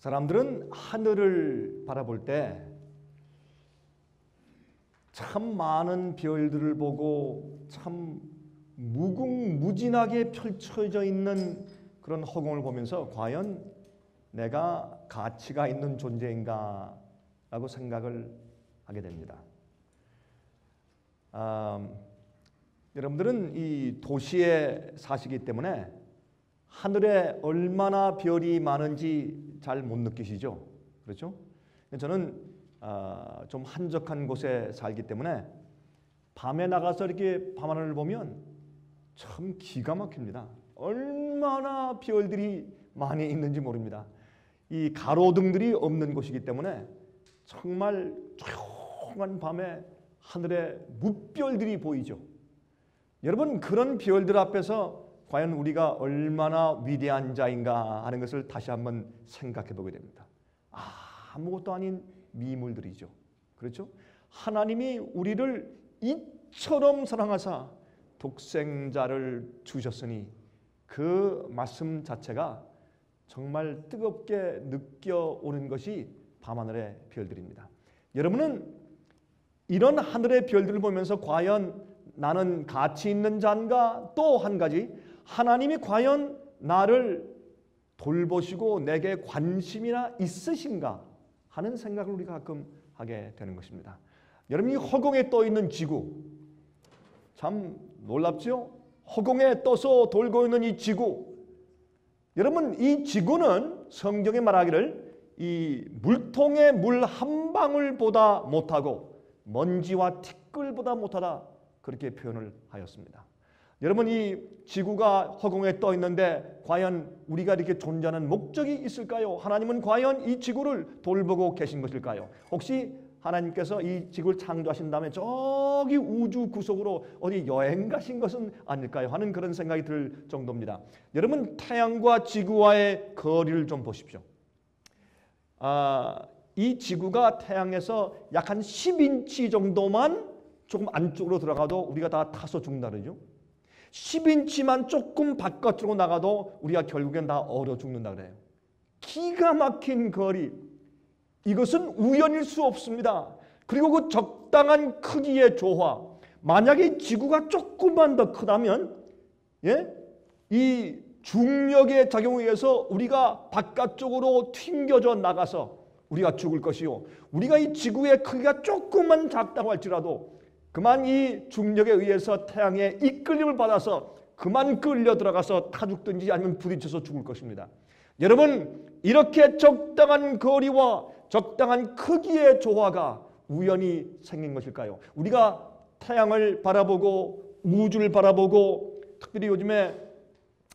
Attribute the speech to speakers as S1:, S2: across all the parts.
S1: 사람들은 하늘을 바라볼 때 참 많은 별들을 보고 참 무궁무진하게 펼쳐져 있는 그런 허공을 보면서 과연 내가 가치가 있는 존재인가 라고 생각을 하게 됩니다. 여러분들은 이 도시에 사시기 때문에 하늘에 얼마나 별이 많은지 잘 못 느끼시죠? 그렇죠? 저는 좀 한적한 곳에 살기 때문에 밤에 나가서 이렇게 밤하늘을 보면 참 기가 막힙니다. 얼마나 별들이 많이 있는지 모릅니다. 이 가로등들이 없는 곳이기 때문에 정말 조용한 밤에 하늘에 무별들이 보이죠. 여러분, 그런 별들 앞에서 과연 우리가 얼마나 위대한 자인가 하는 것을 다시 한번 생각해 보게 됩니다. 아무것도 아닌 미물들이죠. 그렇죠? 하나님이 우리를 이처럼 사랑하사 독생자를 주셨으니 그 말씀 자체가 정말 뜨겁게 느껴오는 것이 밤하늘의 별들입니다. 여러분은 이런 하늘의 별들을 보면서 과연 나는 가치 있는 자인가? 또 한 가지, 하나님이 과연 나를 돌보시고 내게 관심이나 있으신가 하는 생각을 우리가 가끔 하게 되는 것입니다. 여러분이 허공에 떠 있는 지구 참 놀랍죠? 허공에 떠서 돌고 있는 이 지구, 여러분 이 지구는 성경에 말하기를 이 물통에 물 한 방울보다 못하고 먼지와 티끌보다 못하다 그렇게 표현을 하였습니다. 여러분 이 지구가 허공에 떠 있는데 과연 우리가 이렇게 존재하는 목적이 있을까요? 하나님은 과연 이 지구를 돌보고 계신 것일까요? 혹시 하나님께서 이 지구를 창조하신 다음에 저기 우주 구석으로 어디 여행 가신 것은 아닐까요? 하는 그런 생각이 들 정도입니다. 여러분 태양과 지구와의 거리를 좀 보십시오. 이 지구가 태양에서 약 한 10인치 정도만 조금 안쪽으로 들어가도 우리가 다 타서 죽는다 그러죠. 10인치만 조금 바깥으로 나가도 우리가 결국엔 다 얼어 죽는다 그래요. 기가 막힌 거리. 이것은 우연일 수 없습니다. 그리고 그 적당한 크기의 조화. 만약에 지구가 조금만 더 크다면 이 중력의 작용에 의해서 우리가 바깥쪽으로 튕겨져 나가서 우리가 죽을 것이요. 우리가 이 지구의 크기가 조금만 작다고 할지라도 그만 이 중력에 의해서 태양의 이끌림을 받아서 그만 끌려 들어가서 타 죽든지 아니면 부딪혀서 죽을 것입니다. 여러분 이렇게 적당한 거리와 적당한 크기의 조화가 우연히 생긴 것일까요? 우리가 태양을 바라보고 우주를 바라보고 특별히 요즘에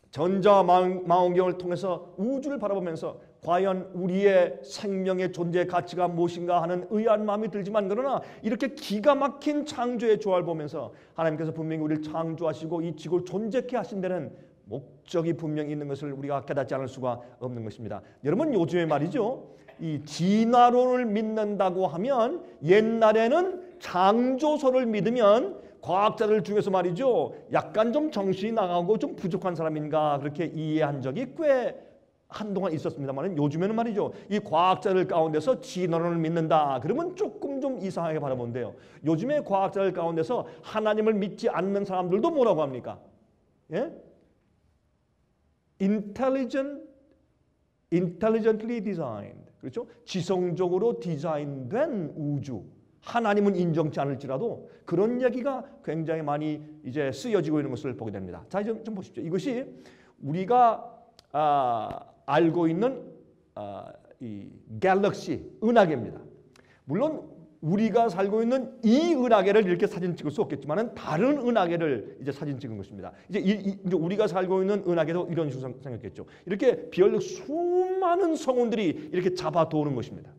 S1: 전자망원경을 통해서 우주를 바라보면서 과연 우리의 생명의 존재 가치가 무엇인가 하는 의아한 마음이 들지만 그러나 이렇게 기가 막힌 창조의 조화를 보면서 하나님께서 분명히 우리를 창조하시고 이 지구를 존재케 하신 데는 목적이 분명히 있는 것을 우리가 깨닫지 않을 수가 없는 것입니다. 여러분 요즘에 말이죠. 이 진화론을 믿는다고 하면 옛날에는 창조설을 믿으면 과학자들 중에서 말이죠. 약간 좀 정신이 나가고 좀 부족한 사람인가 그렇게 이해한 적이 꽤 한동안 있었습니다만 요즘에는 말이죠. 이 과학자들 가운데서 진화론을 믿는다. 그러면 조금 좀 이상하게 바라보는데요. 요즘에 과학자들 가운데서 하나님을 믿지 않는 사람들도 뭐라고 합니까? intelligently designed. 그렇죠? 지성적으로 디자인된 우주. 하나님은 인정치 않을지라도 그런 얘기가 굉장히 많이 이제 쓰여지고 있는 것을 보게 됩니다. 자, 좀 보십시오. 이것이 우리가 알고 있는 이 갤럭시 은하계입니다. 물론 우리가 살고 있는 이 은하계를 이렇게 사진 찍을 수 없겠지만 다른 은하계를 이제 사진 찍은 것입니다. 이제 우리가 살고 있는 은하계도 이런 식으로 생겼겠죠. 이렇게 별 수많은 성운들이 이렇게 잡아 도는 것입니다.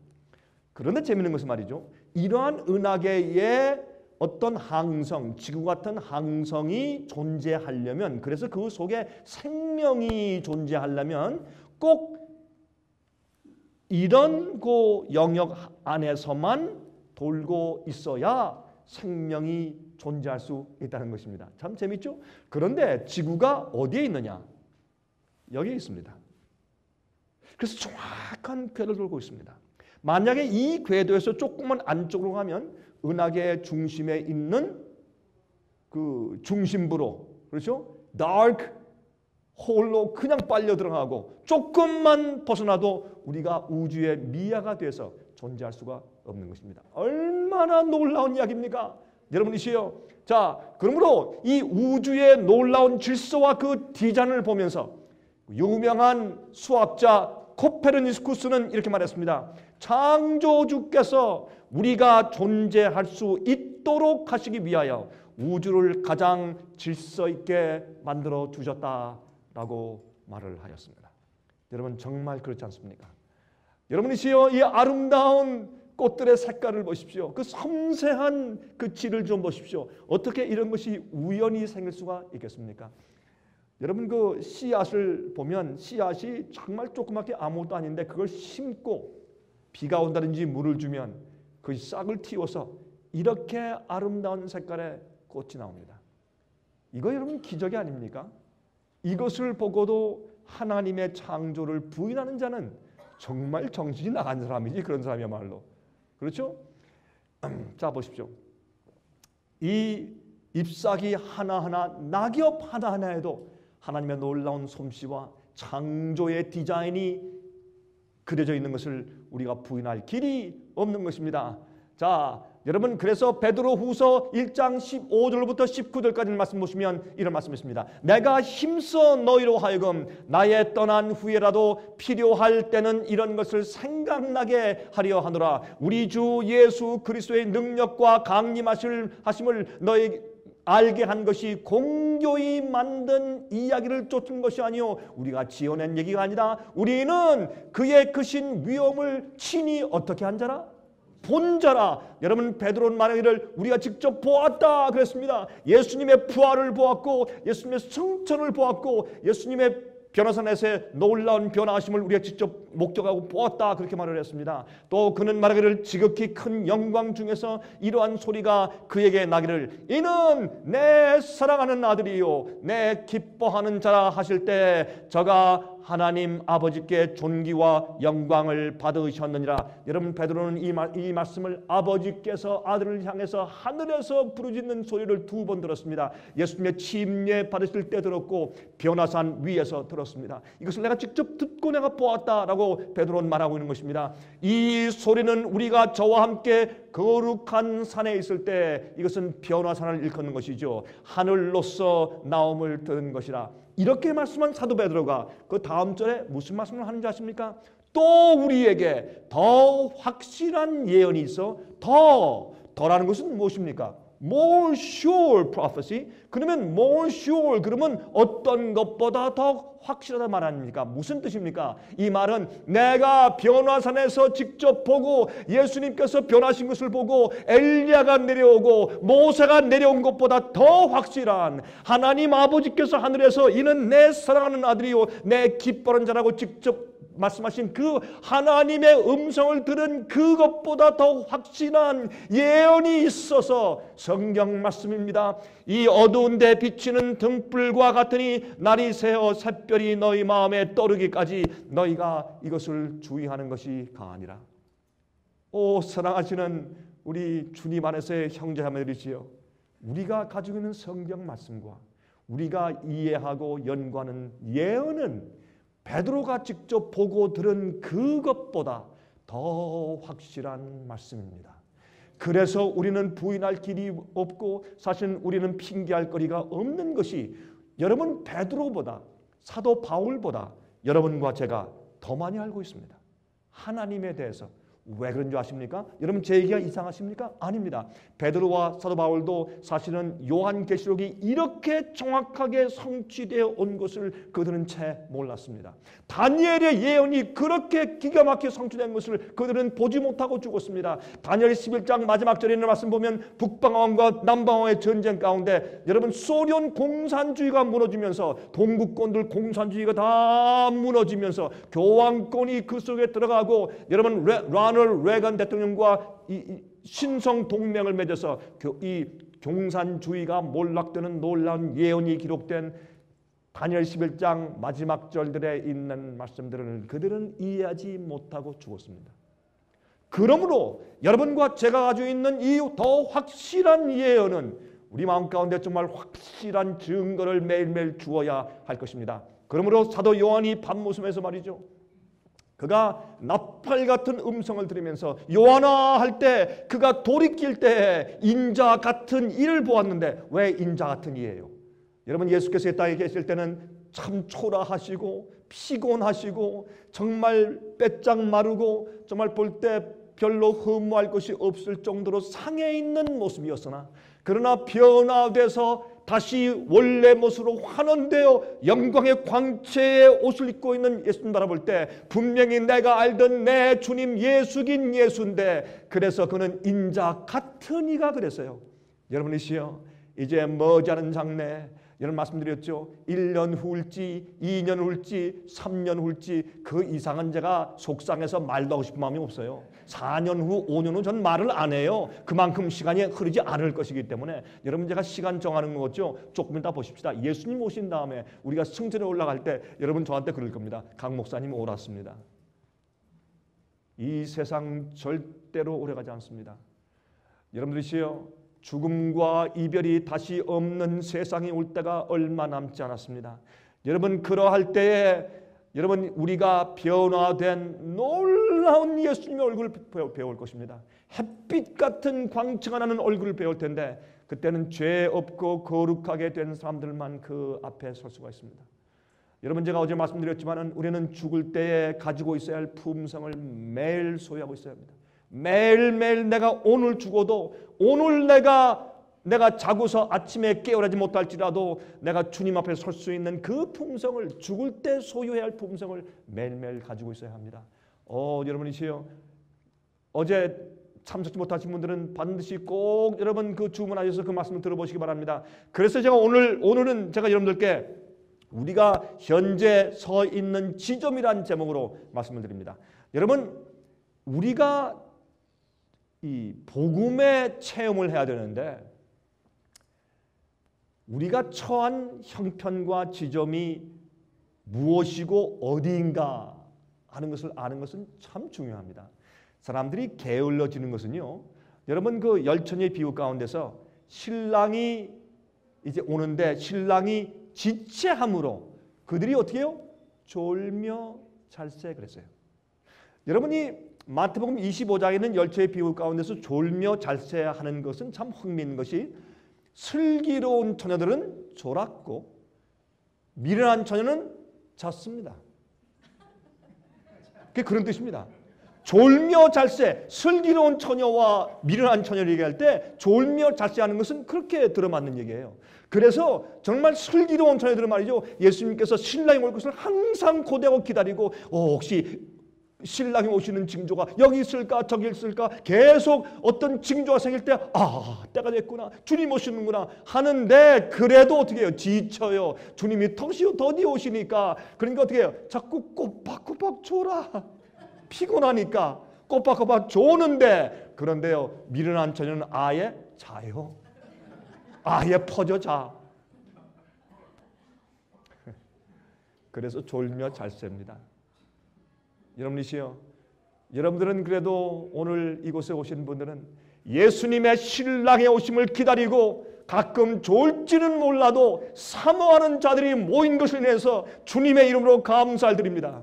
S1: 그런데 재미있는 것은 말이죠. 이러한 은하계에 어떤 항성, 지구 같은 항성이 존재하려면 그래서 그 속에 생명이 존재하려면 꼭 이런 그 영역 안에서만 돌고 있어야 생명이 존재할 수 있다는 것입니다. 참 재밌죠? 그런데 지구가 어디에 있느냐? 여기에 있습니다. 그래서 정확한 궤를 돌고 있습니다. 만약에 이 궤도에서 조금만 안쪽으로 가면 은하계 중심에 있는 그 중심부로, 그렇죠? 다크 홀로 그냥 빨려 들어가고 조금만 벗어나도 우리가 우주의 미아가 돼서 존재할 수가 없는 것입니다. 얼마나 놀라운 이야기입니까? 여러분이시요. 자, 그러므로 이 우주의 놀라운 질서와 그 디자인을 보면서 유명한 수학자 코페르니쿠스는 이렇게 말했습니다. 창조주께서 우리가 존재할 수 있도록 하시기 위하여 우주를 가장 질서 있게 만들어 주셨다라고 말을 하였습니다. 여러분 정말 그렇지 않습니까? 여러분이시여, 이 아름다운 꽃들의 색깔을 보십시오. 그 섬세한 그 질을 좀 보십시오. 어떻게 이런 것이 우연히 생길 수가 있겠습니까? 여러분 그 씨앗을 보면 씨앗이 정말 조그맣게 아무것도 아닌데 그걸 심고 비가 온다든지 물을 주면 그 싹을 틔워서 이렇게 아름다운 색깔의 꽃이 나옵니다. 이거 여러분 기적이 아닙니까? 이것을 보고도 하나님의 창조를 부인하는 자는 정말 정신이 나간 사람이지, 그런 사람이야말로. 그렇죠? 자 보십시오. 이 잎사귀 하나하나, 낙엽 하나하나에도 하나님의 놀라운 솜씨와 창조의 디자인이 그려져 있는 것을 우리가 부인할 길이 없는 것입니다. 자, 여러분 그래서 베드로후서 1장 15절부터 19절까지 말씀 보시면 이런 말씀이 있습니다. 내가 힘써 너희로 하여금 나의 떠난 후에라도 필요할 때는 이런 것을 생각나게 하려 하노라. 우리 주 예수 그리스도의 능력과 강림하심을 너희 알게 한 것이 공교히 만든 이야기를 쫓은 것이 아니요 우리가 지어낸 얘기가 아니라 우리는 그의 크신 위엄을 친히 어떻게 한 자라? 본 자라. 여러분 베드로는 말하기를 우리가 직접 보았다 그랬습니다. 예수님의 부활을 보았고 예수님의 승천을 보았고 예수님의 변화산에서의 놀라운 변화하심을 우리가 직접 목격하고 보았다 그렇게 말을 했습니다. 또 그는 말하기를 지극히 큰 영광 중에서 이러한 소리가 그에게 나기를 이는 내 사랑하는 아들이요 내 기뻐하는 자라 하실 때 저가 하나님 아버지께 존귀와 영광을 받으셨느니라. 여러분 베드로는 이 말씀을 아버지께서 아들을 향해서 하늘에서 부르짖는 소리를 2번 들었습니다. 예수님의 침례 받으실 때 들었고 변화산 위에서 들었습니다. 이것을 내가 직접 듣고 내가 보았다라고 베드로는 말하고 있는 것입니다. 이 소리는 우리가 저와 함께 거룩한 산에 있을 때 이것은 변화산을 일컫는 것이죠. 하늘로서 나옴을 들은 것이라. 이렇게 말씀한 사도 베드로가 그 다음 절에 무슨 말씀을 하는지 아십니까? 또 우리에게 더 확실한 예언이 있어. 더라는 것은 무엇입니까? More sure prophecy. 그러면 more sure 그러면 어떤 것보다 더 확실하다 말 아닙니까? 무슨 뜻입니까? 이 말은 내가 변화산에서 직접 보고 예수님께서 변하신 것을 보고 엘리야가 내려오고 모세가 내려온 것보다 더 확실한 하나님 아버지께서 하늘에서 이는 내 사랑하는 아들이요 내 기뻐하는 자라고 직접 말씀하신 그 하나님의 음성을 들은 그것보다 더 확실한 예언이 있어서 성경 말씀입니다. 이 어두운데 비치는 등불과 같으니 날이 새어 샛별이 너희 마음에 떠오르기까지 너희가 이것을 주의하는 것이 가아니라. 오 사랑하시는 우리 주님 안에서의 형제자매들이지요. 우리가 가지고 있는 성경 말씀과 우리가 이해하고 연구하는 예언은 베드로가 직접 보고 들은 그것보다 더 확실한 말씀입니다. 그래서 우리는 부인할 길이 없고 사실 우리는 핑계할 거리가 없는 것이 여러분 베드로보다 사도 바울보다 여러분과 제가 더 많이 알고 있습니다. 하나님에 대해서. 왜 그런 줄 아십니까? 여러분 제 얘기가 이상하십니까? 아닙니다. 베드로와 사도 바울도 사실은 요한계시록이 이렇게 정확하게 성취되어 온 것을 그들은 채 몰랐습니다. 다니엘의 예언이 그렇게 기가 막히게 성취된 것을 그들은 보지 못하고 죽었습니다. 다니엘 11장 마지막 절에 있는 말씀 보면 북방왕과 남방왕의 전쟁 가운데 여러분 소련 공산주의가 무너지면서 동구권들 공산주의가 다 무너지면서 교황권이 그 속에 들어가고 여러분 로널드 레건 대통령과 이 신성 동맹을 맺어서 이 공산주의가 몰락되는 놀라운 예언이 기록된 다니엘 11장 마지막 절들에 있는 말씀들을 그들은 이해하지 못하고 죽었습니다. 그러므로 여러분과 제가 가지고 있는 이 더 확실한 예언은 우리 마음 가운데 정말 확실한 증거를 매일매일 주어야 할 것입니다. 그러므로 사도 요한이 밤모섬에서 말이죠, 그가 나팔 같은 음성을 들으면서 요한아 할 때, 그가 돌이킬 때 인자 같은 이를 보았는데 왜 인자 같은 이예요? 여러분, 예수께서 이 땅에 계실 때는 참 초라하시고 피곤하시고 정말 빼짝 마르고 정말 볼 때 별로 흠모할 것이 없을 정도로 상해 있는 모습이었으나, 그러나 변화돼서 다시 원래 모습으로 환원되어 영광의 광채의 옷을 입고 있는 예수님 바라볼 때 분명히 내가 알던 내 주님 예수긴 예수인데, 그래서 그는 인자 같은 이가 그랬어요. 여러분이시여, 이제 머지않은 장래, 여러분 말씀드렸죠. 1년 후일지 2년 후일지 3년 후일지 그 이상은 제가 속상해서 말도 하고 싶은 마음이 없어요. 4년 후 5년 후 전 말을 안 해요. 그만큼 시간이 흐르지 않을 것이기 때문에. 여러분, 제가 시간 정하는 거죠. 조금 이따 보십시다. 예수님 오신 다음에 우리가 승천에 올라갈 때 여러분 저한테 그럴 겁니다. 강 목사님 옳았습니다. 이 세상 절대로 오래가지 않습니다. 여러분들이시여, 죽음과 이별이 다시 없는 세상이 올 때가 얼마 남지 않았습니다. 여러분, 그러할 때에 여러분 우리가 변화된 놀라운 예수님의 얼굴을 배울 것입니다. 햇빛 같은 광채가 나는 얼굴을 배울 텐데, 그때는 죄 없고 거룩하게 된 사람들만 그 앞에 설 수가 있습니다. 여러분, 제가 어제 말씀드렸지만 우리는 죽을 때에 가지고 있어야 할 품성을 매일 소유하고 있어야 합니다. 매일매일 내가 오늘 죽어도, 오늘 내가 자고서 아침에 깨어나지 못할지라도 내가 주님 앞에 설 수 있는 그 품성을, 죽을 때 소유해야 할 품성을 매일매일 가지고 있어야 합니다. 여러분이시여, 어제 참석지 못하신 분들은 반드시 꼭 여러분 그 주문하셔서 그 말씀을 들어보시기 바랍니다. 그래서 제가 오늘은 제가 여러분들께 우리가 현재 서 있는 지점이란 제목으로 말씀을 드립니다. 여러분, 우리가 이 복음의 체험을 해야 되는데, 우리가 처한 형편과 지점이 무엇이고 어디인가 하는 것을 아는 것은 참 중요합니다. 사람들이 게을러지는 것은요, 여러분 그 열처녀의 비유 가운데서 신랑이 이제 오는데 신랑이 지체함으로 그들이 어떻게 해요? 졸며 잘세 그랬어요. 여러분이 마태복음 25장에 있는 열처의 비유 가운데서 졸며 잘세하는 것은 참 흥미있는 것이, 슬기로운 처녀들은 졸았고 미련한 처녀는 잤습니다. 그게 그런 뜻입니다. 졸며 잘세, 슬기로운 처녀와 미련한 처녀를 얘기할 때 졸며 잘세하는 것은 그렇게 들어맞는 얘기예요. 그래서 정말 슬기로운 처녀들은 말이죠, 예수님께서 신랑이 올 것을 항상 고대하고 기다리고 혹시 신랑이 오시는 징조가 여기 있을까 저기 있을까 계속 어떤 징조가 생길 때 때가 됐구나, 주님 오시는구나 하는데, 그래도 어떻게 해요? 지쳐요. 주님이 더디 오시니까. 그러니까 어떻게 해요? 자꾸 꼬박꼬박 졸아. 피곤하니까 꼬박꼬박 조는데, 그런데요, 미련한 처녀는 아예 자요. 아예 퍼져 자. 그래서 졸며 잘 셉니다. 여러분이시여, 여러분들은 그래도 오늘 이곳에 오신 분들은 예수님의 신랑의 오심을 기다리고 가끔 졸지는 몰라도 사모하는 자들이 모인 것을 인해서 주님의 이름으로 감사를 드립니다.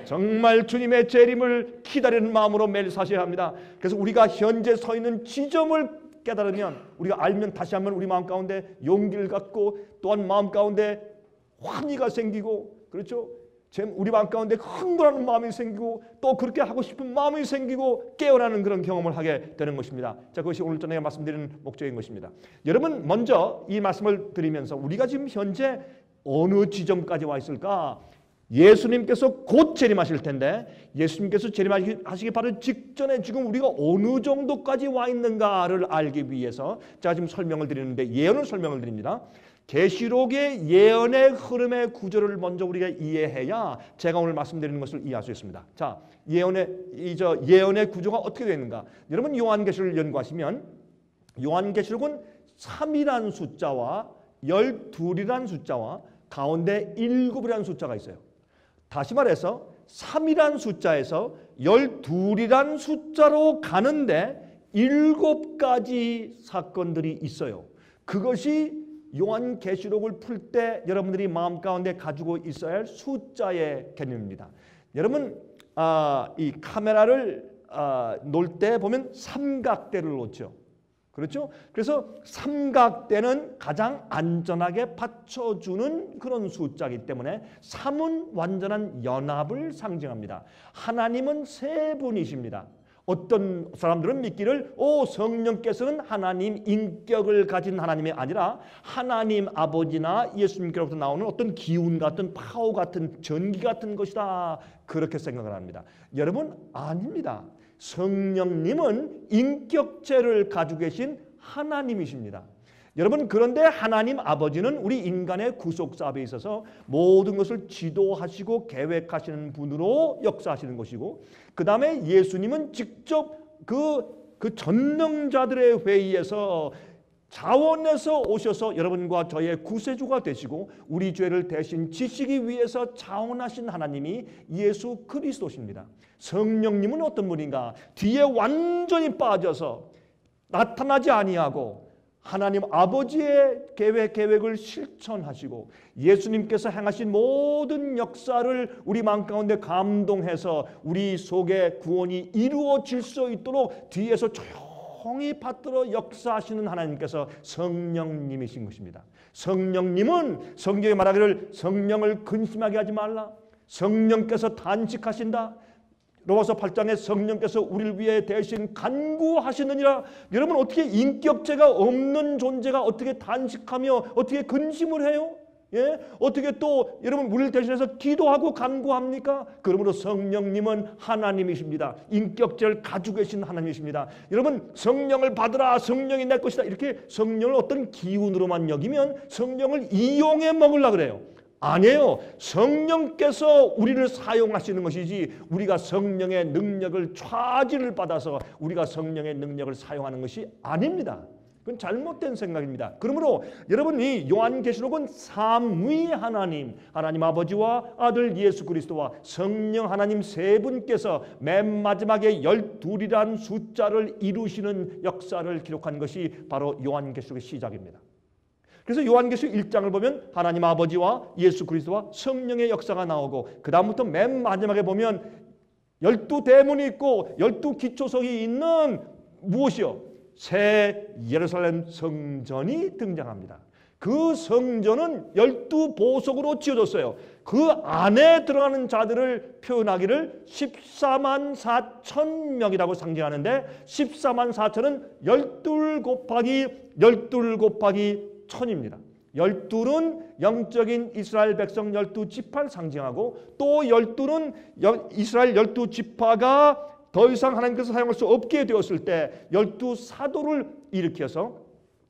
S1: 정말 주님의 재림을 기다리는 마음으로 매일 사셔야 합니다. 그래서 우리가 현재 서 있는 지점을 깨달으면, 우리가 알면 다시 한번 우리 마음 가운데 용기를 갖고, 또한 마음 가운데 환희가 생기고, 그렇죠? 우리 마음 가운데 흥분하는 마음이 생기고, 또 그렇게 하고 싶은 마음이 생기고 깨어나는 그런 경험을 하게 되는 것입니다. 자, 그것이 오늘 저녁에 말씀드리는 목적인 것입니다. 여러분, 먼저 이 말씀을 드리면서 우리가 지금 현재 어느 지점까지 와 있을까? 예수님께서 곧 재림하실 텐데, 예수님께서 재림하시기 바로 직전에 지금 우리가 어느 정도까지 와 있는가를 알기 위해서 제가 지금 설명을 드리는데, 예언을 설명을 드립니다. 계시록의 예언의 흐름의 구조를 먼저 우리가 이해해야 제가 오늘 말씀드리는 것을 이해할 수 있습니다. 자, 예언의 구조가 어떻게 되는가? 여러분, 요한계시록을 연구하시면 요한계시록은 3이라는 숫자와 12이라는 숫자와 가운데 7이라는 숫자가 있어요. 다시 말해서 3이란 숫자에서 12이란 숫자로 가는데 7가지 사건들이 있어요. 그것이 요한계시록을 풀 때 여러분들이 마음 가운데 가지고 있어야 할 숫자의 개념입니다. 여러분 이 카메라를 놓을 때 보면 삼각대를 놓죠. 그렇죠? 그래서 삼각대는 가장 안전하게 받쳐주는 그런 숫자이기 때문에 3은 완전한 연합을 상징합니다. 하나님은 세 분이십니다. 어떤 사람들은 믿기를 성령께서는 하나님 인격을 가진 하나님이 아니라 하나님 아버지나 예수님께로부터 나오는 어떤 기운 같은 파워 같은 전기 같은 것이다 그렇게 생각을 합니다. 여러분 아닙니다. 성령님은 인격체를 가지고 계신 하나님이십니다. 여러분 그런데 하나님 아버지는 우리 인간의 구속사업에 있어서 모든 것을 지도하시고 계획하시는 분으로 역사하시는 것이고 그 다음에 예수님은 직접 그 전능자들의 회의에서 자원해서 오셔서 여러분과 저의 구세주가 되시고 우리 죄를 대신 지시기 위해서 자원하신 하나님이 예수 그리스도십니다. 성령님은 어떤 분인가? 뒤에 완전히 빠져서 나타나지 아니하고 하나님 아버지의 계획을 실천하시고 예수님께서 행하신 모든 역사를 우리 마음 가운데 감동해서 우리 속에 구원이 이루어질 수 있도록 뒤에서 조용히 받들어 역사하시는 하나님께서 성령님이신 것입니다. 성령님은 성경에 말하기를 성령을 근심하게 하지 말라. 성령께서 단식하신다. 로마서 8장에 성령께서 우리를 위해 대신 간구하시느니라. 여러분 어떻게 인격체가 없는 존재가 어떻게 단식하며 어떻게 근심을 해요? 예? 어떻게 또 여러분 우리를 대신해서 기도하고 간구합니까? 그러므로 성령님은 하나님이십니다. 인격체를 가지고 계신 하나님이십니다. 여러분 성령을 받으라. 성령이 내 것이다. 이렇게 성령을 어떤 기운으로만 여기면 성령을 이용해 먹으려고 그래요. 아니에요. 성령께서 우리를 사용하시는 것이지 우리가 성령의 능력을 차지를 받아서 우리가 성령의 능력을 사용하는 것이 아닙니다. 그건 잘못된 생각입니다. 그러므로 여러분 이 요한계시록은 삼위 하나님, 하나님 아버지와 아들 예수 그리스도와 성령 하나님 세 분께서 맨 마지막에 12이라는 숫자를 이루시는 역사를 기록한 것이 바로 요한계시록의 시작입니다. 그래서 요한계시록 1장을 보면 하나님 아버지와 예수 그리스도와 성령의 역사가 나오고 그 다음부터 맨 마지막에 보면 12대문이 있고 12기초석이 있는 무엇이요? 새 예루살렘 성전이 등장합니다. 그 성전은 12보석으로 지어졌어요. 그 안에 들어가는 자들을 표현하기를 14만 4천 명이라고 상징하는데 14만 4천은 12 곱하기 1000입니다. 12는 영적인 이스라엘 백성 12지파를 상징하고 또 12는 이스라엘 12지파가 더 이상 하나님께서 사용할 수 없게 되었을 때 12사도를 일으켜서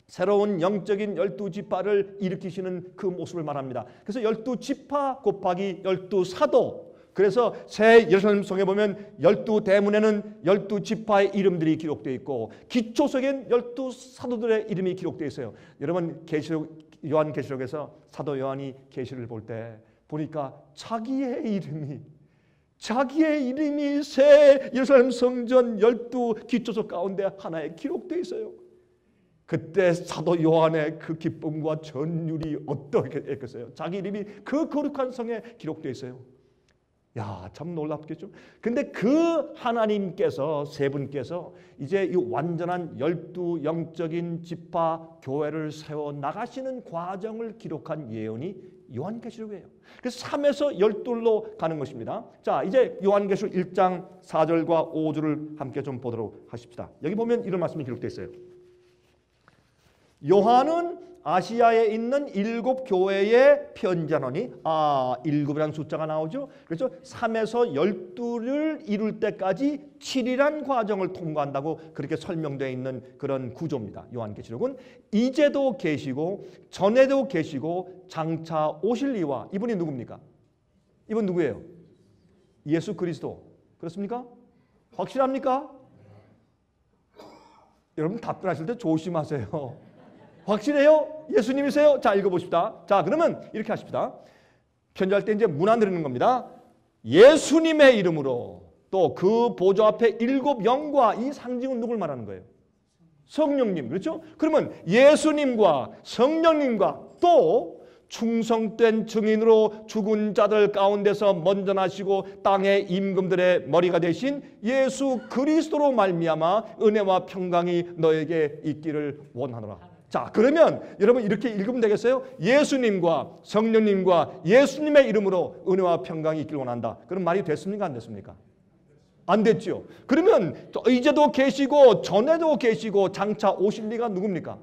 S1: 새로운 영적인 12지파를 일으키시는 그 모습을 말합니다. 그래서 12지파 곱하기 12사도. 그래서 새 예루살렘 성에 보면 12대문에는 12지파의 이름들이 기록되어 있고 기초석엔 12사도들의 이름이 기록되어 있어요. 여러분 요한계시록에서 사도 요한이 계시를 볼 때 보니까 자기의 이름이 새 예루살렘 성전 12기초석 가운데 하나에 기록되어 있어요. 그때 사도 요한의 그 기쁨과 전율이 어떻겠어요? 자기 이름이 그 거룩한 성에 기록되어 있어요. 야, 참 놀랍겠죠? 근데 그 하나님께서 세 분께서 이제 이 완전한 12 영적인 지파 교회를 세워 나가시는 과정을 기록한 예언이 요한계시록이에요. 그래서 3에서 12로 가는 것입니다. 자, 이제 요한계시록 1장 4절과 5절을 함께 좀 보도록 하십시다. 여기 보면 이런 말씀이 기록되어 있어요. 요한은 아시아에 있는 7 교회에 편지하노니 7이라는 숫자가 나오죠. 그래서 3에서 12를 이룰 때까지 7이란 과정을 통과한다고 그렇게 설명되어 있는 그런 구조입니다. 요한계시록은 이제도 계시고 전에도 계시고 장차 오실 이와 이분이 누굽니까? 이분 누구예요? 예수 그리스도. 그렇습니까? 확실합니까? 여러분 답변하실 때 조심하세요. 확실해요? 예수님이세요? 자, 읽어보십시다. 자, 그러면 이렇게 하십시다. 편지할 때 이제 문안 드리는 겁니다. 예수님의 이름으로 또 그 보좌 앞에 7 영과 이 상징은 누굴 말하는 거예요? 성령님. 그렇죠? 그러면 예수님과 성령님과 또 충성된 증인으로 죽은 자들 가운데서 먼저 나시고 땅의 임금들의 머리가 되신 예수 그리스도로 말미암아 은혜와 평강이 너에게 있기를 원하노라. 자, 그러면 여러분 이렇게 읽으면 되겠어요? 예수님과 성령님과 예수님의 이름으로 은혜와 평강이 있기를 원한다. 그럼 말이 됐습니까? 안 됐습니까? 안 됐죠. 그러면 이제도 계시고 전에도 계시고 장차 오실 리가 누굽니까?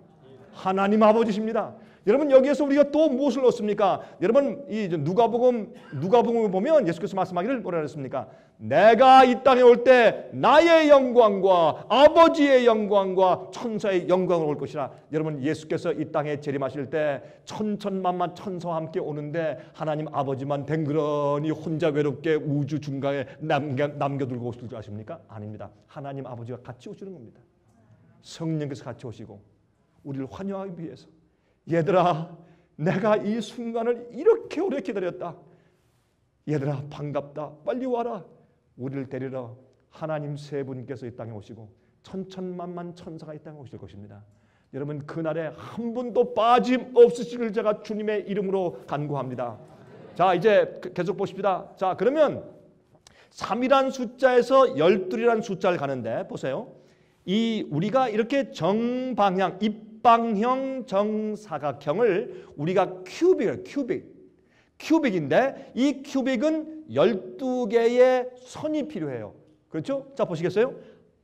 S1: 하나님 아버지십니다. 여러분 여기에서 우리가 또 무엇을 얻습니까? 여러분 이 누가복음을 보면 예수께서 말씀하기를 뭐라 그랬습니까? 내가 이 땅에 올 때 나의 영광과 아버지의 영광과 천사의 영광을 올 것이라. 여러분 예수께서 이 땅에 재림하실 때 천천만만 천사와 함께 오는데 하나님 아버지만 댕그러니 혼자 외롭게 우주 중간에 남겨두고 오실 줄 아십니까? 아닙니다. 하나님 아버지가 같이 오시는 겁니다. 성령께서 같이 오시고 우리를 환영하기 위해서. 얘들아, 내가 이 순간을 이렇게 오래 기다렸다. 얘들아, 반갑다. 빨리 와라. 우리를 데리러 하나님 세 분께서 이 땅에 오시고 천천만만 천사가 이 땅에 오실 것입니다. 여러분 그날에 한 분도 빠짐없으시길 제가 주님의 이름으로 간구합니다. 자, 이제 계속 보십시다. 자, 그러면 3이란 숫자에서 12이란 숫자를 가는데 보세요. 이 우리가 이렇게 정방향 입방형 정사각형을 우리가 큐빅인데 이 큐빅은 12개의 선이 필요해요. 그렇죠? 자, 보시겠어요?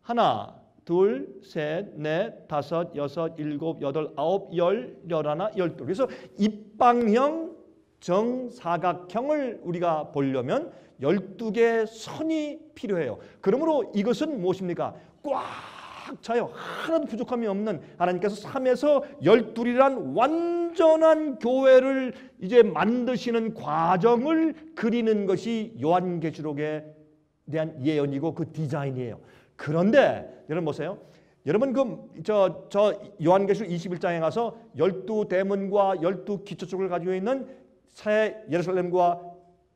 S1: 하나, 둘, 셋, 넷, 다섯, 여섯, 일곱, 여덟, 아홉, 열, 열하나, 열둘. 그래서 입방형 정사각형을 우리가 보려면 12개의 선이 필요해요. 그러므로 이것은 무엇입니까? 꽉 차요. 하나도 부족함이 없는 하나님께서 3에서 12이란 완전한 교회를 이제 만드시는 과정을 그리는 것이 요한계시록에 대한 예언이고 그 디자인이에요. 그런데 여러분 보세요. 여러분 저 요한계시록 21장에 가서 12대문과 12기초축을 가지고 있는 새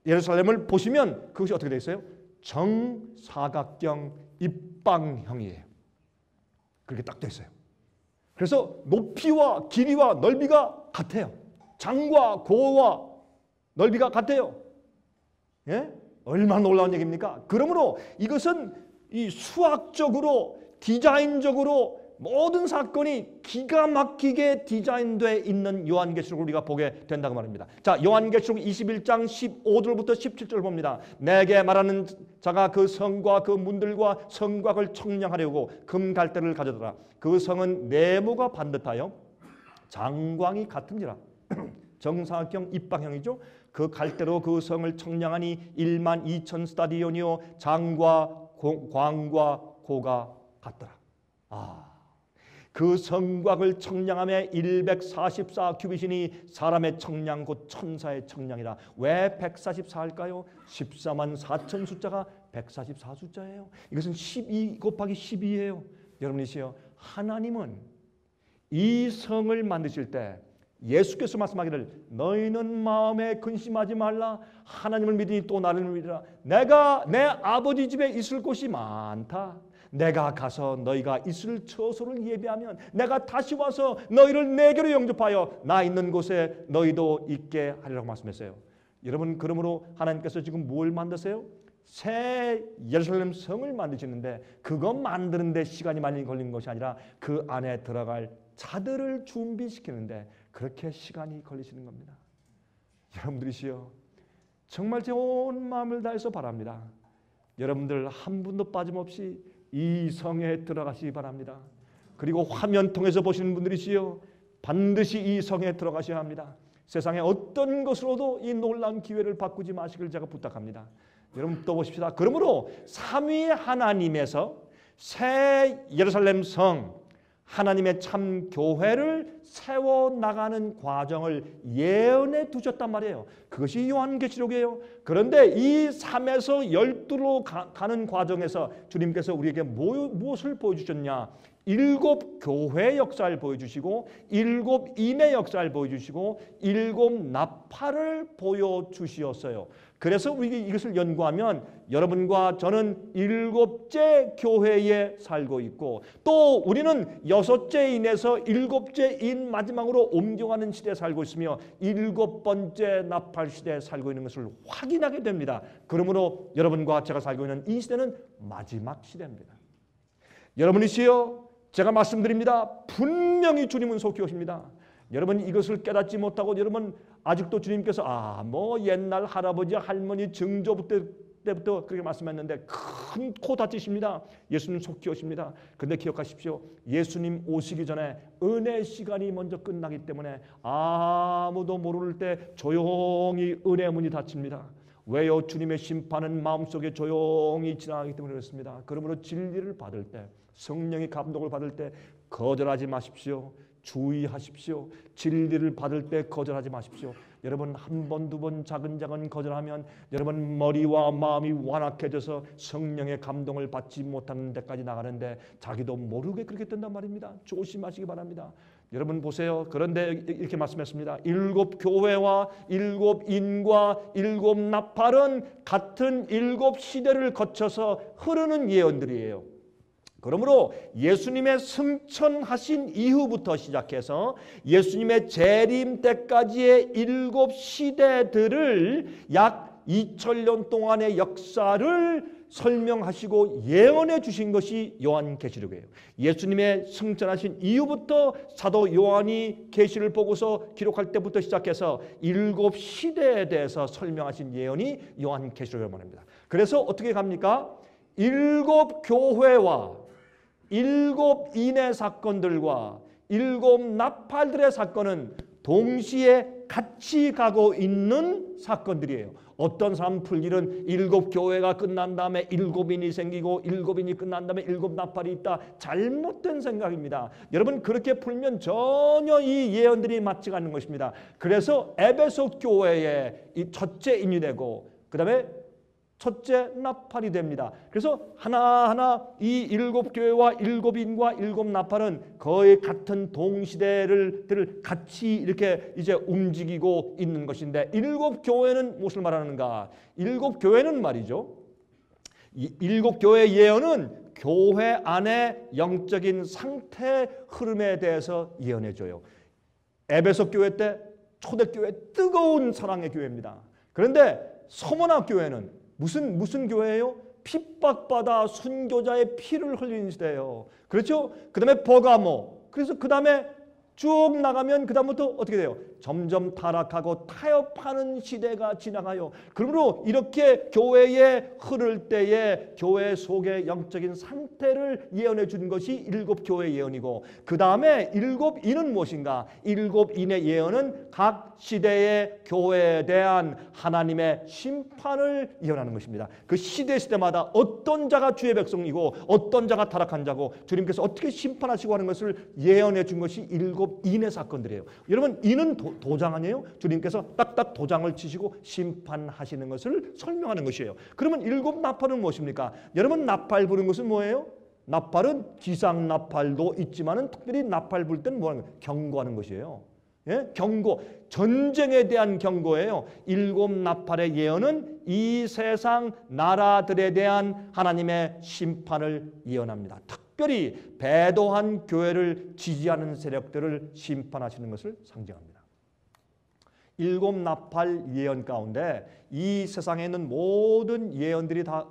S1: 예루살렘을 보시면 그것이 어떻게 되어 있어요? 정사각형 입방형이에요. 그렇게 딱 되어 있어요. 그래서 높이와 길이와 넓이가 같아요. 장과 고와 넓이가 같아요. 예? 얼마나 놀라운 얘기입니까? 그러므로 이것은 이 수학적으로 디자인적으로 모든 사건이 기가 막히게 디자인되어 있는 요한계시록을 우리가 보게 된다고 말입니다. 자, 요한계시록 21장 15절부터 17절 봅니다. 내게 말하는 자가 그 성과 그 문들과 성곽을 청량하려고 금갈대를 가져더라. 그 성은 네모가 반듯하여 장광이 같은지라. 정사각형 입방형이죠. 그 갈대로 그 성을 청량하니 12,000 스타디온이요 장과 광과 고가 같더라. 그 성곽을 청량함에 144 큐빗이니 사람의 청량 곧 천사의 청량이라. 왜 144일까요? 14만 4천 숫자가 144 숫자예요. 이것은 12 곱하기 12예요. 여러분이시여, 하나님은 이 성을 만드실 때 예수께서 말씀하기를 너희는 마음에 근심하지 말라. 하나님을 믿으니 또 나를 믿으라. 내가 내 아버지 집에 있을 곳이 많다. 내가 가서 너희가 있을 처소를 예비하면 내가 다시 와서 너희를 내게로 영접하여 나 있는 곳에 너희도 있게 하리라고 말씀했어요. 여러분, 그러므로 하나님께서 지금 뭘 만드세요? 새 예루살렘 성을 만드시는데 그거 만드는 데 시간이 많이 걸린 것이 아니라 그 안에 들어갈 자들을 준비시키는데 그렇게 시간이 걸리시는 겁니다. 여러분들이시여, 정말 제 온 마음을 다해서 바랍니다. 여러분들 한 분도 빠짐없이 이 성에 들어가시기 바랍니다. 그리고 화면 통해서 보시는 분들이시여, 반드시 이 성에 들어가셔야 합니다. 세상의 어떤 것으로도 이 놀라운 기회를 바꾸지 마시길 제가 부탁합니다. 여러분 또 보십시다. 그러므로 삼위 하나님에서 새 예루살렘 성, 하나님의 참 교회를 세워나가는 과정을 예언해 두셨단 말이에요. 그것이 요한계시록이에요. 그런데 이 3에서 12로 가는 과정에서 주님께서 우리에게 무엇을 보여주셨냐? 일곱 교회 역사를 보여주시고 일곱 인의 역사를 보여주시고 일곱 나팔을 보여주시었어요. 그래서 우리가 이것을 연구하면 여러분과 저는 일곱째 교회에 살고 있고 또 우리는 여섯째 인에서 일곱째 인 마지막으로 옮겨가는 시대에 살고 있으며 일곱 번째 나팔 시대에 살고 있는 것을 확인하게 됩니다. 그러므로 여러분과 제가 살고 있는 이 시대는 마지막 시대입니다. 여러분이시여 제가 말씀드립니다. 분명히 주님은 속히 오십니다. 여러분 이것을 깨닫지 못하고 여러분 아직도 주님께서 뭐 옛날 할아버지 할머니 증조 때부터 그렇게 말씀했는데 큰 코 다치십니다. 예수님 속히 오십니다. 근데 기억하십시오. 예수님 오시기 전에 은혜 시간이 먼저 끝나기 때문에 아무도 모를 때 조용히 은혜 문이 닫힙니다. 왜요? 주님의 심판은 마음속에 조용히 지나가기 때문에 그렇습니다. 그러므로 진리를 받을 때 성령의 감동을 받을 때 거절하지 마십시오. 주의하십시오. 진리를 받을 때 거절하지 마십시오. 여러분 한 번, 두 번 작은 거절하면 여러분 머리와 마음이 완악해져서 성령의 감동을 받지 못하는 데까지 나가는데 자기도 모르게 그렇게 된단 말입니다. 조심하시기 바랍니다. 여러분 보세요. 그런데 이렇게 말씀했습니다. 일곱 교회와 일곱 인과 일곱 나팔은 같은 일곱 시대를 거쳐서 흐르는 예언들이에요. 그러므로 예수님의 승천하신 이후부터 시작해서 예수님의 재림 때까지의 일곱 시대들을 약 2000년 동안의 역사를 설명하시고 예언해 주신 것이 요한계시록이에요. 예수님의 승천하신 이후부터 사도 요한이 계시를 보고서 기록할 때부터 시작해서 일곱 시대에 대해서 설명하신 예언이 요한계시록이라고 말합니다. 그래서 어떻게 갑니까? 일곱 교회와 일곱 인의 사건들과 일곱 나팔들의 사건은 동시에 같이 가고 있는 사건들이에요. 어떤 사람 풀기는 일곱 교회가 끝난 다음에 일곱 인이 생기고 일곱 인이 끝난 다음에 일곱 나팔이 있다. 잘못된 생각입니다. 여러분 그렇게 풀면 전혀 이 예언들이 맞지가 않는 것입니다. 그래서 에베소 교회의 이 첫째 인이 되고 그 다음에 첫째 나팔이 됩니다. 그래서 하나하나 이 일곱 교회와 일곱 인과 일곱 나팔은 거의 같은 동시대를 같이 이렇게 이제 움직이고 있는 것인데 일곱 교회는 무엇을 말하는가? 일곱 교회는 말이죠. 이 일곱 교회의 예언은 교회 안의 영적인 상태 흐름에 대해서 예언해줘요. 에베소 교회 때 초대교회 뜨거운 사랑의 교회입니다. 그런데 서머나 교회는 무슨 교회예요? 핍박받아 순교자의 피를 흘리는 시대예요. 그렇죠? 그 다음에 버가모. 그래서 그 다음에 쭉 나가면 그 다음부터 어떻게 돼요? 점점 타락하고 타협하는 시대가 지나가요. 그러므로 이렇게 교회에 흐를 때에 교회 속의 영적인 상태를 예언해 주는 것이 일곱 교회 예언이고 그 다음에 일곱 인은 무엇인가? 일곱 인의 예언은 각 시대의 교회에 대한 하나님의 심판을 예언하는 것입니다. 그 시대마다 어떤 자가 주의 백성이고 어떤 자가 타락한 자고 주님께서 어떻게 심판하시고 하는 것을 예언해 준 것이 일곱 인의 사건들이에요. 여러분 인은 도장 아니에요? 주님께서 딱딱 도장을 치시고 심판하시는 것을 설명하는 것이에요. 그러면 일곱 나팔은 무엇입니까? 여러분 나팔 부는 것은 뭐예요? 나팔은 기상 나팔도 있지만은 특별히 나팔 불 때는 뭐하는 거예요? 경고하는 것이에요. 예? 경고, 전쟁에 대한 경고예요. 일곱 나팔의 예언은 이 세상 나라들에 대한 하나님의 심판을 예언합니다. 특별히 배도한 교회를 지지하는 세력들을 심판하시는 것을 상징합니다. 일곱 나팔 예언 가운데 이 세상에 있는 모든 예언들이 다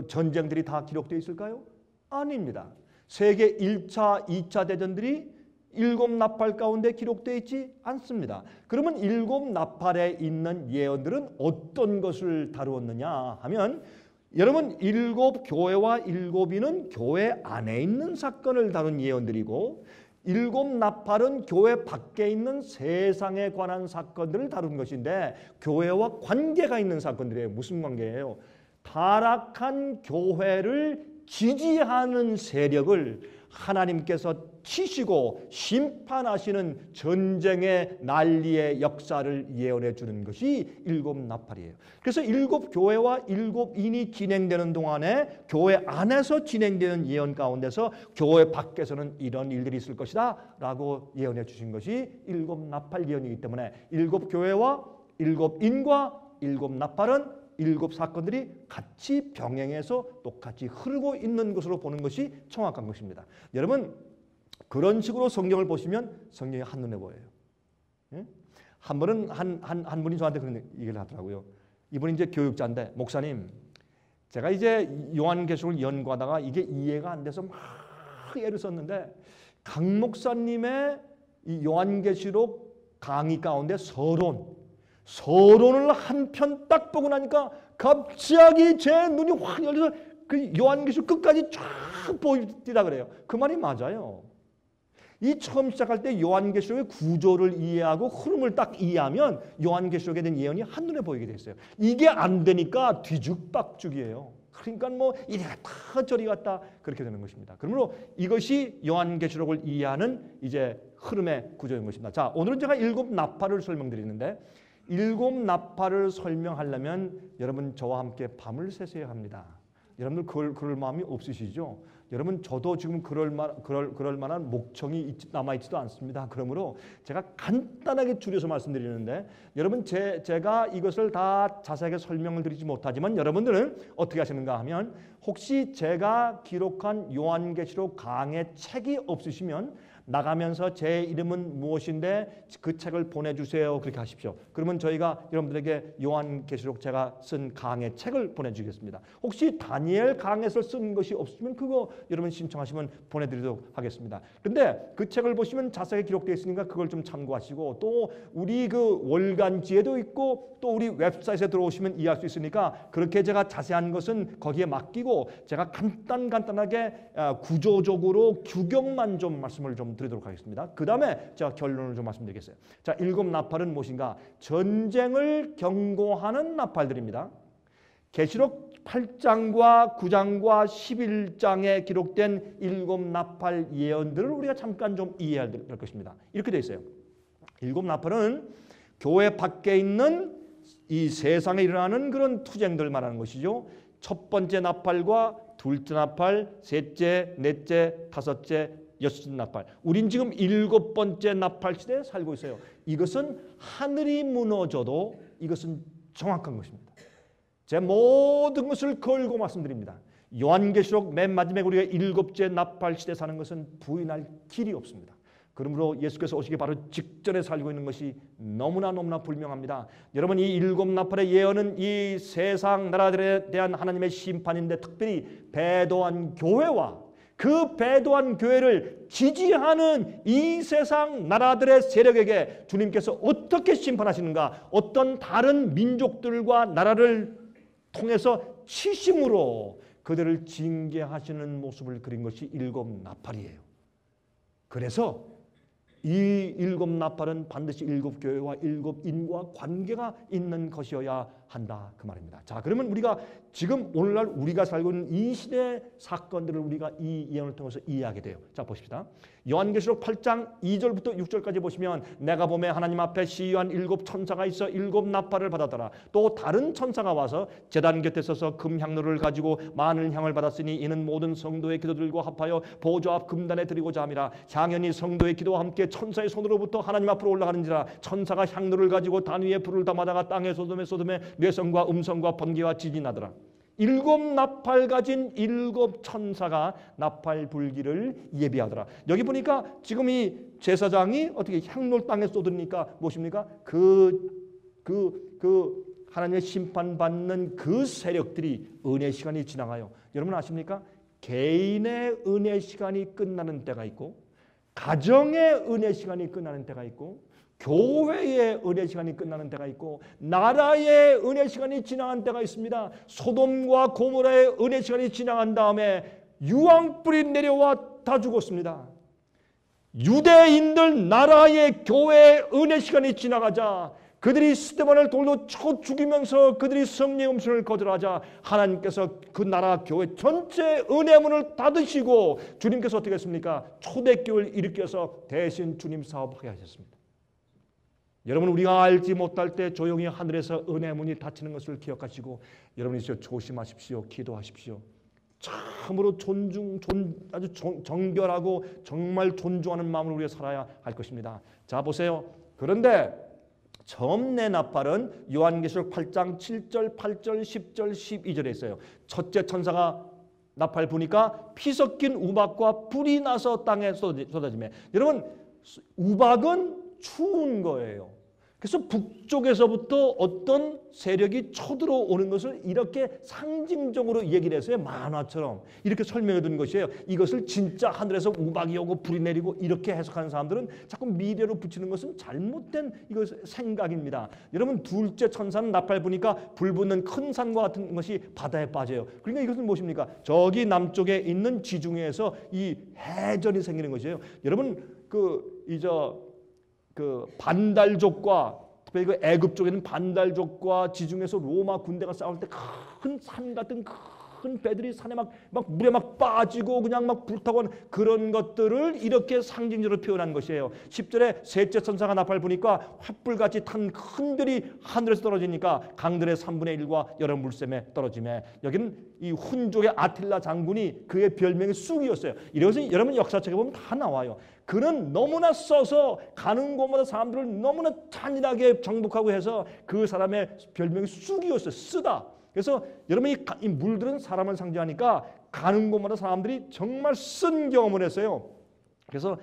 S1: 전쟁들이 다 기록되어 있을까요? 아닙니다. 세계 1차, 2차 대전들이 일곱 나팔 가운데 기록되어 있지 않습니다. 그러면 일곱 나팔에 있는 예언들은 어떤 것을 다루었느냐 하면 여러분 일곱 교회와 일곱인은 교회 안에 있는 사건을 다룬 예언들이고 일곱 나팔은 교회 밖에 있는 세상에 관한 사건들을 다룬 것인데 교회와 관계가 있는 사건들이에요. 무슨 관계예요? 타락한 교회를 지지하는 세력을 하나님께서 치시고 심판하시는 전쟁의 난리의 역사를 예언해 주는 것이 일곱 나팔이에요. 그래서 일곱 교회와 일곱 인이 진행되는 동안에 교회 안에서 진행되는 예언 가운데서 교회 밖에서는 이런 일들이 있을 것이다 라고 예언해 주신 것이 일곱 나팔 예언이기 때문에 일곱 교회와 일곱 인과 일곱 나팔은 일곱 사건들이 같이 병행해서 똑같이 흐르고 있는 것으로 보는 것이 정확한 것입니다. 여러분 그런 식으로 성경을 보시면 성경이 한눈에 보여요. 예? 한 번은 한 분이 저한테 그런 얘기를 하더라고요. 이분이 이제 교육자인데 목사님 제가 이제 요한계시록을 연구하다가 이게 이해가 안 돼서 막 애를 썼는데 강 목사님의 이 요한계시록 강의 가운데 서론을 한 편 딱 보고 나니까 갑자기 제 눈이 확 열려서 그 요한계시록 끝까지 쫙 보이다 그래요. 그 말이 맞아요. 이 처음 시작할 때 요한계시록의 구조를 이해하고 흐름을 딱 이해하면 요한계시록에 대한 예언이 한눈에 보이게 돼 있어요. 이게 안 되니까 뒤죽박죽이에요. 그러니까 뭐 이리 갔다 저리 갔다 그렇게 되는 것입니다. 그러므로 이것이 요한계시록을 이해하는 이제 흐름의 구조인 것입니다. 자, 오늘은 제가 일곱 나팔을 설명드리는데 일곱 나팔을 설명하려면 여러분 저와 함께 밤을 새셔야 합니다. 여러분들 그럴 마음이 없으시죠? 여러분 저도 지금 그럴 만한 목청이 남아있지도 않습니다. 그러므로 제가 간단하게 줄여서 말씀드리는데 여러분 제가 이것을 다 자세하게 설명을 드리지 못하지만 여러분들은 어떻게 하시는가 하면 혹시 제가 기록한 요한계시록 강의 책이 없으시면 나가면서 제 이름은 무엇인데 그 책을 보내주세요. 그렇게 하십시오. 그러면 저희가 여러분들에게 요한계시록 제가 쓴 강의 책을 보내주겠습니다. 혹시 다니엘 강에서 쓴 것이 없으면 그거 여러분 신청하시면 보내드리도록 하겠습니다. 근데 그 책을 보시면 자세하게 기록되어 있으니까 그걸 좀 참고하시고 또 우리 그 월간지에도 있고 또 우리 웹사이트에 들어오시면 이해할 수 있으니까 그렇게 제가 자세한 것은 거기에 맡기고 제가 간단하게 구조적으로 규격만 좀 말씀을 좀 드리도록 하겠습니다. 그 다음에 제가 결론을 좀 말씀드리겠어요. 자, 일곱 나팔은 무엇인가? 전쟁을 경고하는 나팔들입니다. 계시록 8장과 9장과 11장에 기록된 일곱 나팔 예언들을 우리가 잠깐 좀 이해해야 될 것입니다. 이렇게 되어 있어요. 일곱 나팔은 교회 밖에 있는 이 세상에 일어나는 그런 투쟁들 말하는 것이죠. 첫 번째 나팔과 둘째 나팔, 셋째, 넷째, 다섯째, 여섯째 나팔. 우린 지금 일곱 번째 나팔 시대에 살고 있어요. 이것은 하늘이 무너져도 이것은 정확한 것입니다. 제 모든 것을 걸고 말씀드립니다. 요한계시록 맨 마지막에 우리가 일곱째 나팔 시대에 사는 것은 부인할 길이 없습니다. 그러므로 예수께서 오시기 바로 직전에 살고 있는 것이 너무나 분명합니다. 여러분 이 일곱 나팔의 예언은 이 세상 나라들에 대한 하나님의 심판인데 특별히 배도한 교회와 그 배도한 교회를 지지하는 이 세상 나라들의 세력에게 주님께서 어떻게 심판하시는가, 어떤 다른 민족들과 나라를 통해서 치심으로 그들을 징계하시는 모습을 그린 것이 일곱 나팔이에요. 그래서 이 일곱 나팔은 반드시 일곱 교회와 일곱 인과 관계가 있는 것이어야 한다 그 말입니다. 자, 그러면 우리가 지금 오늘날 우리가 살고 있는 이 시대의 사건들을 우리가 이 예언을 통해서 이해하게 돼요. 자, 보십시다. 요한계시록 8장 2절부터 6절까지 보시면 내가 보매 하나님 앞에 시위한 일곱 천사가 있어 일곱 나팔을 받았더라. 또 다른 천사가 와서 제단 곁에 서서 금향로를 가지고 많은 향을 받았으니 이는 모든 성도의 기도들과 합하여 보좌 앞 금단에 드리고자 함이라. 향연이 성도의 기도와 함께 천사의 손으로부터 하나님 앞으로 올라가는지라. 천사가 향로를 가지고 단 위에 불을 담아다가 땅에 쏟음에 뇌성과 음성과 번개와 지진이 나더라. 일곱 나팔 가진 일곱 천사가 나팔 불기를 예비하더라. 여기 보니까 지금 이 제사장이 어떻게 향로를 땅에 쏟으니까 무엇입니까? 하나님의 심판받는 그 세력들이 은혜 시간이 지나가요. 여러분 아십니까? 개인의 은혜 시간이 끝나는 때가 있고 가정의 은혜 시간이 끝나는 때가 있고 교회의 은혜 시간이 끝나는 때가 있고 나라의 은혜 시간이 지나간 때가 있습니다. 소돔과 고모라의 은혜 시간이 지나간 다음에 유황불이 내려와 다 죽었습니다. 유대인들 나라의 교회의 은혜 시간이 지나가자 그들이 스데반을 돌로 쳐 죽이면서 그들이 성령의 음성을 거절하자 하나님께서 그 나라 교회 전체 은혜 문을 닫으시고 주님께서 어떻게 했습니까? 초대교회를 일으켜서 대신 주님 사업하게 하셨습니다. 여러분, 우리가 알지 못할 때 조용히 하늘에서 은혜 문이 닫히는 것을 기억하시고 여러분이 조심하십시오. 기도하십시오. 참으로 아주 정결하고 정말 존중하는 마음으로 우리가 살아야 할 것입니다. 자, 보세요. 그런데 처음내 나팔은 요한계시록 8장 7절, 8절, 10절, 12절에 있어요. 첫째 천사가 나팔 부니까 피 섞인 우박과 불이 나서 땅에 쏟아지며, 여러분, 우박은 추운 거예요. 그래서 북쪽에서부터 어떤 세력이 쳐들어오는 것을 이렇게 상징적으로 얘기를 했어요. 만화처럼 이렇게 설명해 두는 것이에요. 이것을 진짜 하늘에서 우박이 오고 불이 내리고 이렇게 해석하는 사람들은 자꾸 미래로 붙이는 것은 잘못된 생각입니다. 여러분, 둘째 천사는 나팔 부니까 불 붙는 큰 산과 같은 것이 바다에 빠져요. 그러니까 이것은 무엇입니까? 저기 남쪽에 있는 지중해에서 이 해전이 생기는 것이에요. 여러분, 그 반달족과 특별히 그 애굽 쪽에는 반달족과 지중해에서 로마 군대가 싸울 때 큰 산 같은 큰 배들이 산에 막 물에 막 빠지고 그냥 막 불타고 하는 그런 것들을 이렇게 상징적으로 표현한 것이에요. 10절에 셋째 천사가 나팔 부니까 횃불같이 탄 큰 별이 하늘에서 떨어지니까 강들의 3분의 1과 여러 물샘에 떨어지며, 여기는 이 훈족의 아틸라 장군이 그의 별명이 쑥이었어요. 이것은 여러분 역사책에 보면 다 나와요. 그는 너무나 써서 가는 곳마다 사람들을 너무나 잔인하게 정복하고 해서 그 사람의 별명이 쑥이었어요. 쓰다. 그래서 여러분이 이 물들은 사람을 상징하니까 가는 곳마다 사람들이 정말 쓴 경험을 했어요. 그래서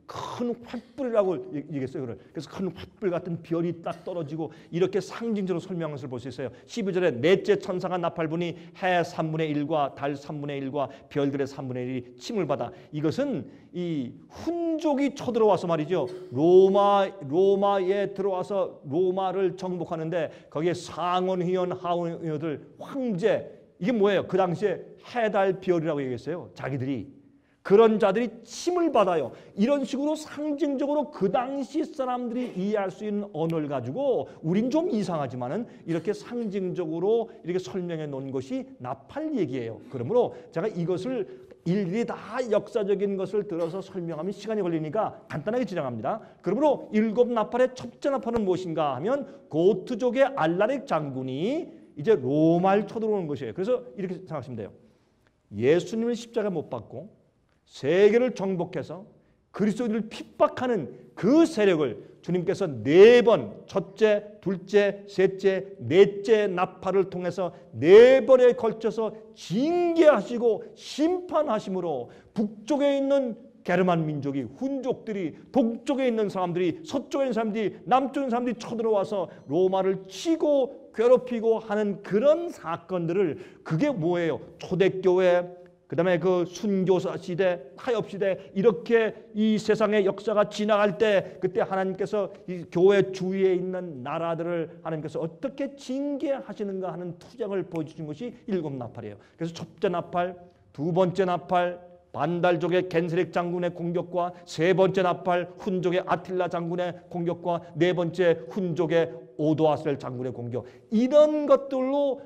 S1: 큰 횃불이라고 얘기했어요. 그래서 큰 횃불 같은 별이 딱 떨어지고 이렇게 상징적으로 설명한 것을 볼 수 있어요. 12절에 넷째 천사가 나팔 부니 해 3분의 1과 달 3분의 1과 별들의 3분의 1이 침을 받아. 이것은 이 훈족이 쳐들어와서 말이죠. 로마에 들어와서 로마를 정복하는데 거기에 상원의원, 하원의원들, 황제, 이게 뭐예요? 그 당시에 해, 달, 별이라고 얘기했어요. 자기들이. 그런 자들이 침을 받아요. 이런 식으로 상징적으로 그 당시 사람들이 이해할 수 있는 언어를 가지고, 우린 좀 이상하지만은 이렇게 상징적으로 이렇게 설명해 놓은 것이 나팔 얘기예요. 그러므로 제가 이것을 일일이 다 역사적인 것을 들어서 설명하면 시간이 걸리니까 간단하게 지나갑니다. 그러므로 일곱 나팔의 첫째 나팔은 무엇인가 하면 고트족의 알라릭 장군이 이제 로마를 쳐들어오는 것이에요. 그래서 이렇게 생각하시면 돼요. 예수님을 십자가에 못 박고 세계를 정복해서 그리스도인을 핍박하는 그 세력을 주님께서 4번, 첫째, 둘째, 셋째, 넷째 나팔을 통해서 4번에 걸쳐서 징계하시고 심판하심으로 북쪽에 있는 게르만 민족이, 훈족들이, 동쪽에 있는 사람들이, 서쪽에 있는 사람들이, 남쪽에 있는 사람들이 쳐들어와서 로마를 치고 괴롭히고 하는 그런 사건들을, 그게 뭐예요? 초대교회, 그 다음에 그 순교사 시대, 타협 시대, 이렇게 이 세상의 역사가 지나갈 때 그때 하나님께서 이 교회 주위에 있는 나라들을 하나님께서 어떻게 징계하시는가 하는 투쟁을 보여주신 것이 일곱 나팔이에요. 그래서 첫째 나팔, 두 번째 나팔, 반달족의 겐세렉 장군의 공격과 세 번째 나팔, 훈족의 아틸라 장군의 공격과 네 번째 훈족의 오도아셀 장군의 공격, 이런 것들로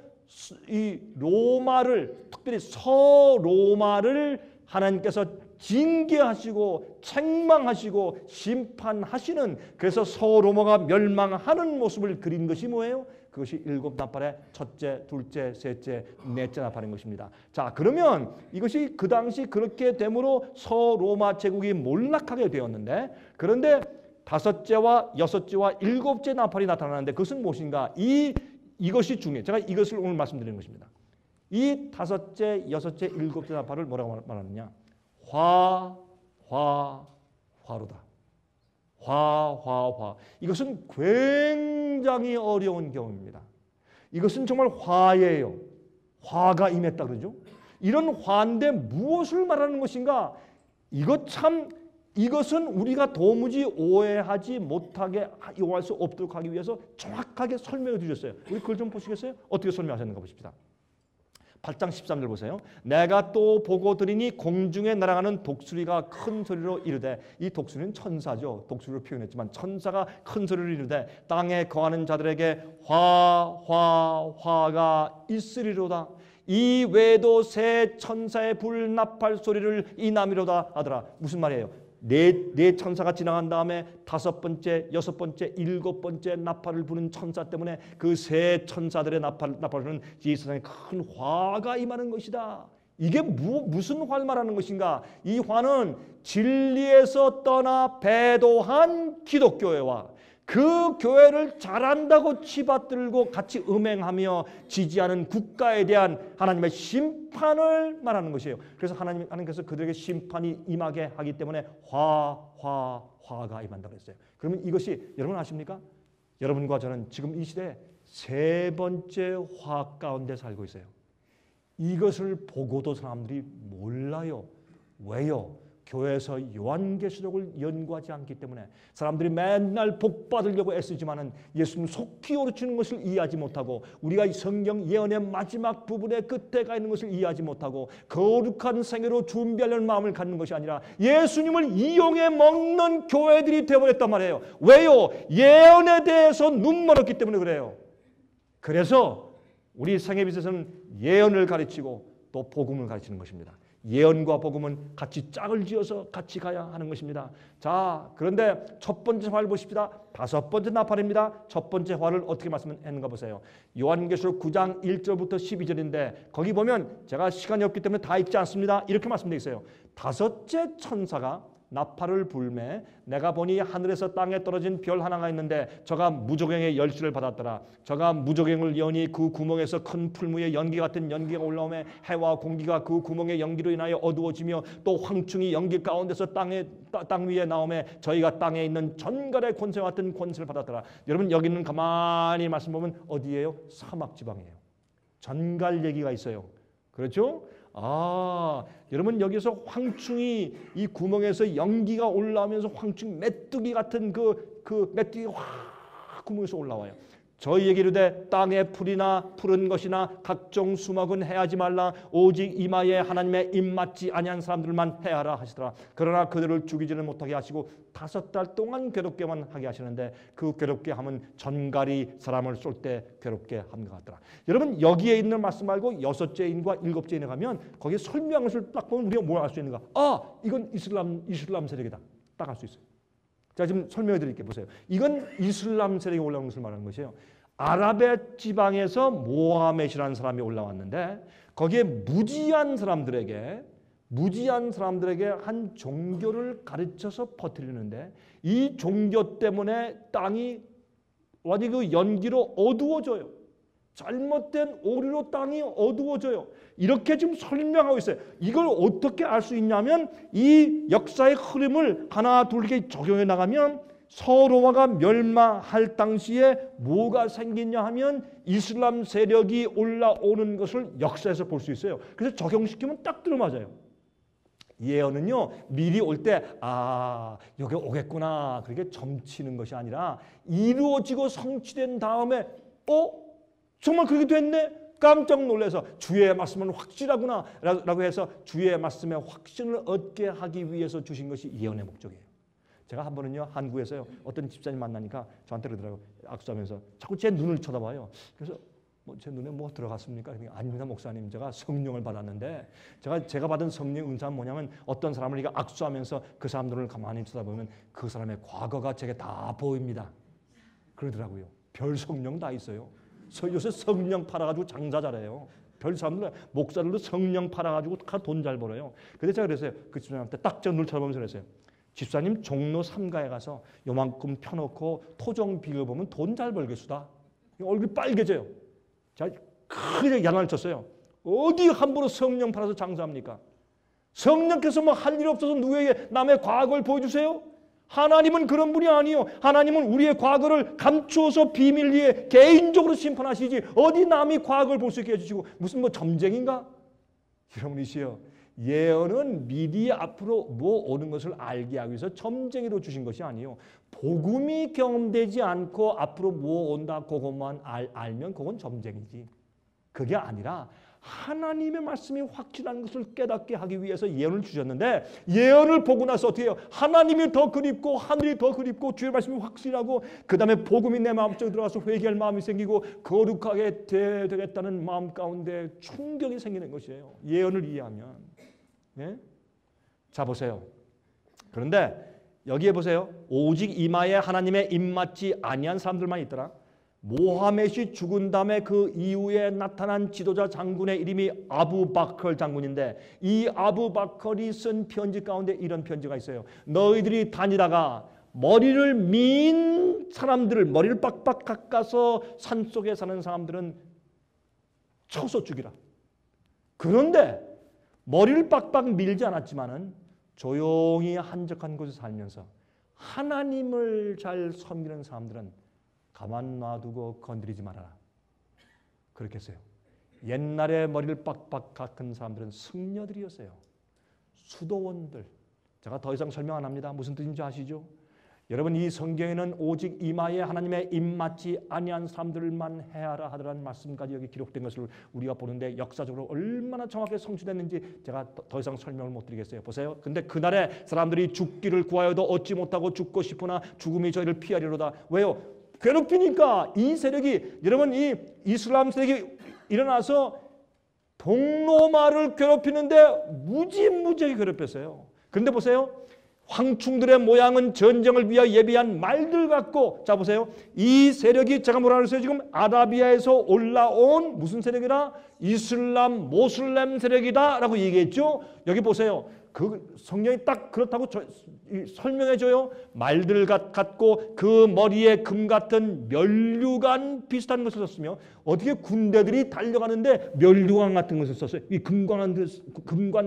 S1: 이 로마를, 특별히 서로마를 하나님께서 징계하시고 책망하시고 심판하시는, 그래서 서로마가 멸망하는 모습을 그린 것이 뭐예요? 그것이 일곱 나팔의 첫째, 둘째, 셋째, 넷째 나팔인 것입니다. 자, 그러면 이것이 그 당시 그렇게 됨으로 서로마 제국이 몰락하게 되었는데, 그런데 다섯째와 여섯째와 일곱째 나팔이 나타나는데 그것은 무엇인가? 이것이 중요해요. 제가 이것을 오늘 말씀드리는 것입니다. 이 다섯째, 여섯째, 일곱째 나팔을 뭐라고 말하느냐? 화로다. 화. 이것은 굉장히 어려운 경우입니다. 이것은 정말 화예요. 화가 임했다 그러죠. 이런 화인데 무엇을 말하는 것인가? 이것은 우리가 도무지 오해하지 못하게, 이용할 수 없도록 하기 위해서 정확하게 설명해 주셨어요. 우리 그걸 좀 보시겠어요? 어떻게 설명하셨는가 보십시다. 8장 13절 보세요. 내가 또 보고 들으니 공중에 날아가는 독수리가 큰 소리로 이르되, 이 독수리는 천사죠. 독수리로 표현했지만 천사가 큰 소리로 이르되 땅에 거하는 자들에게 화가 있으리로다. 이 외에도 새 천사의 불 나팔 소리를 이남이로다 하더라. 무슨 말이에요? 네 천사가 지나간 다음에 5번째, 6번째, 7번째 나팔을 부는 천사 때문에 그 세 천사들의 나팔은 이 세상에 큰 화가 임하는 것이다. 이게 무슨 화를 말하는 것인가? 이 화는 진리에서 떠나 배도한 기독교회와 그 교회를 잘한다고 치받들고 같이 음행하며 지지하는 국가에 대한 하나님의 심판을 말하는 것이에요. 그래서 하나님께서 그들에게 심판이 임하게 하기 때문에 화가 임한다고 했어요. 그러면 이것이 여러분 아십니까? 여러분과 저는 지금 이 시대에 세 번째 화 가운데 살고 있어요. 이것을 보고도 사람들이 몰라요. 왜요? 교회에서 요한계시록을 연구하지 않기 때문에 사람들이 맨날 복 받으려고 애쓰지만은 예수님 속히 오르치는 것을 이해하지 못하고 우리가 이 성경 예언의 마지막 부분에 끝에 가 있는 것을 이해하지 못하고 거룩한 생애로 준비하려는 마음을 갖는 것이 아니라 예수님을 이용해 먹는 교회들이 되어버렸단 말이에요. 왜요? 예언에 대해서 눈멀었기 때문에 그래요. 그래서 우리 생애빛에서는 예언을 가르치고 또 복음을 가르치는 것입니다. 예언과 복음은 같이 짝을 지어서 같이 가야 하는 것입니다. 자, 그런데 첫 번째 화를 보십시다. 5번째 나팔입니다. 첫 번째 화를 어떻게 말씀했는가 보세요. 요한계시록 9장 1절부터 12절인데 거기 보면 제가 시간이 없기 때문에 다 읽지 않습니다. 이렇게 말씀되어 있어요. 5째 천사가 나팔을 불매 내가 보니 하늘에서 땅에 떨어진 별 하나가 있는데 저가 무저갱의 열쇠를 받았더라. 저가 무저갱을 여니 그 구멍에서 큰 풀무에 연기 같은 연기가 올라오며 해와 공기가 그 구멍의 연기로 인하여 어두워지며 또 황충이 연기 가운데서 땅 위에 나오며 저희가 땅에 있는 전갈의 권세와 같은 권세를 받았더라. 여러분 여기는 가만히 말씀 보면 어디예요? 사막 지방이에요. 전갈 얘기가 있어요. 그렇죠? 여러분 여기서 황충이 이 구멍에서 연기가 올라오면서 황충 메뚜기 같은 그 메뚜기가 확 구멍에서 올라와요. 저희에게 이르되 땅의 풀이나 푸른 것이나 각종 수목은 해하지 말라. 오직 이마에 하나님의 입맞지 아니한 사람들만 해하라 하시더라. 그러나 그들을 죽이지는 못하게 하시고 5달 동안 괴롭게만 하게 하시는데 그 괴롭게 함은 전갈이 사람을 쏠 때 괴롭게 함과 같더라. 여러분 여기에 있는 말씀 말고 6제인과 7제인에 가면 거기에 설명한 것을 딱 보면 우리가 뭘 알 수 있는가? 이건 이슬람 세력이다. 딱 알 수 있어요. 자, 지금 설명해 드릴게요. 보세요. 이건 이슬람 세력이 올라오는 것을 말하는 것이에요. 아랍의 지방에서 모하멧이라는 사람이 올라왔는데 거기에 무지한 사람들에게 한 종교를 가르쳐서 퍼뜨리는데 이 종교 때문에 땅이 완전히 그 연기로 어두워져요. 잘못된 오류로 땅이 어두워져요. 이렇게 지금 설명하고 있어요. 이걸 어떻게 알 수 있냐면 이 역사의 흐름을 하나 둘 이렇게 적용해 나가면 서로마가 멸망할 당시에 뭐가 생기냐 하면 이슬람 세력이 올라오는 것을 역사에서 볼 수 있어요. 그래서 적용시키면 딱 들어맞아요. 예언은요 미리 올 때 여기 오겠구나 그렇게 점치는 것이 아니라 이루어지고 성취된 다음에 정말 그렇게 됐네? 깜짝 놀라서 주의 말씀은 확실하구나 라고 해서 주의 말씀의 확신을 얻게 하기 위해서 주신 것이 예언의 목적이에요. 제가 한 번은요 한국에서요 어떤 집사님 만나니까 저한테 그러더라고요. 악수하면서 자꾸 제 눈을 쳐다봐요. 그래서 제 눈에 뭐 들어갔습니까? 아닙니다 목사님, 제가 성령을 받았는데 제가 받은 성령 은사는 뭐냐면 어떤 사람을 악수하면서 그 사람들을 가만히 쳐다보면 그 사람의 과거가 제게 다 보입니다. 그러더라고요. 별 성령 다 있어요. 요새 성령 팔아가지고 장사 잘해요. 별 사람들 목사들도 성령 팔아가지고 돈 잘 벌어요. 근데 제가 그랬어요. 그 집사님한테 딱 제 눈을 쳐다보면서 그랬어요. 집사님 종로 3가에 가서 요만큼 펴놓고 토종 비교 보면 돈 잘 벌겠수다. 얼굴이 빨개져요. 자, 크게 야단을 쳤어요. 어디 함부로 성령 팔아서 장사합니까? 성령께서 뭐 할 일 없어서 누구에게 남의 과거를 보여주세요? 하나님은 그런 분이 아니요. 하나님은 우리의 과거를 감추어서 비밀리에 개인적으로 심판하시지 어디 남이 과거를 볼 수 있게 해주시고 무슨 뭐 점쟁인가? 여러분이시여, 예언은 미리 앞으로 뭐 오는 것을 알게 하기 위해서 점쟁이로 주신 것이 아니요. 복음이 경험되지 않고 앞으로 뭐 온다 그것만 알면 그건 점쟁이지. 그게 아니라 하나님의 말씀이 확실한 것을 깨닫게 하기 위해서 예언을 주셨는데 예언을 보고 나서 어떻게 해요? 하나님이 더 그립고 하늘이 더 그립고 주의 말씀이 확실하고 그 다음에 복음이 내 마음속에 들어가서 회개할 마음이 생기고 거룩하게 되겠다는 마음 가운데 충격이 생기는 것이에요. 예언을 이해하면. 예? 자 보세요. 그런데 여기에 보세요. 오직 이마에 하나님의 입맞지 아니한 사람들만 있더라. 모하멧이 죽은 다음에 그 이후에 나타난 지도자 장군의 이름이 아부바컬 장군인데 이 아부바컬이 쓴 편지 가운데 이런 편지가 있어요. 너희들이 다니다가 머리를 민 사람들을 머리를 빡빡 깎아서 산속에 사는 사람들은 쳐서 죽이라. 그런데 머리를 빡빡 밀지 않았지만은 조용히 한적한 곳에 살면서 하나님을 잘 섬기는 사람들은 가만 놔두고 건드리지 말아라. 그렇게 했어요. 옛날에 머리를 빡빡 깎은 사람들은 승려들이었어요. 수도원들. 제가 더 이상 설명 안 합니다. 무슨 뜻인지 아시죠? 여러분 이 성경에는 오직 이마에 하나님의 입맞지 아니한 사람들만 해하라 하더라는 말씀까지 여기 기록된 것을 우리가 보는데 역사적으로 얼마나 정확하게 성취됐는지 제가 더 이상 설명을 못 드리겠어요. 보세요. 근데 그날에 사람들이 죽기를 구하여도 얻지 못하고 죽고 싶으나 죽음이 저희를 피하리로다. 왜요? 괴롭히니까 이 세력이 여러분 이 이슬람 세력이 일어나서 동로마를 괴롭히는데 무지무지하게 괴롭혔어요. 그런데 보세요. 황충들의 모양은 전쟁을 위하여 예비한 말들 같고 자 보세요. 이 세력이 제가 뭐라 그랬어요? 지금 아라비아에서 올라온 무슨 세력이라? 이슬람 모슬렘 세력이다 라고 얘기했죠. 여기 보세요. 그 성경이 딱 그렇다고 설명해줘요. 말들 같고 그 머리에 금 같은 면류관 비슷한 것을 썼으며 어떻게 군대들이 달려가는데 면류관 같은 것을 썼어요. 이 금관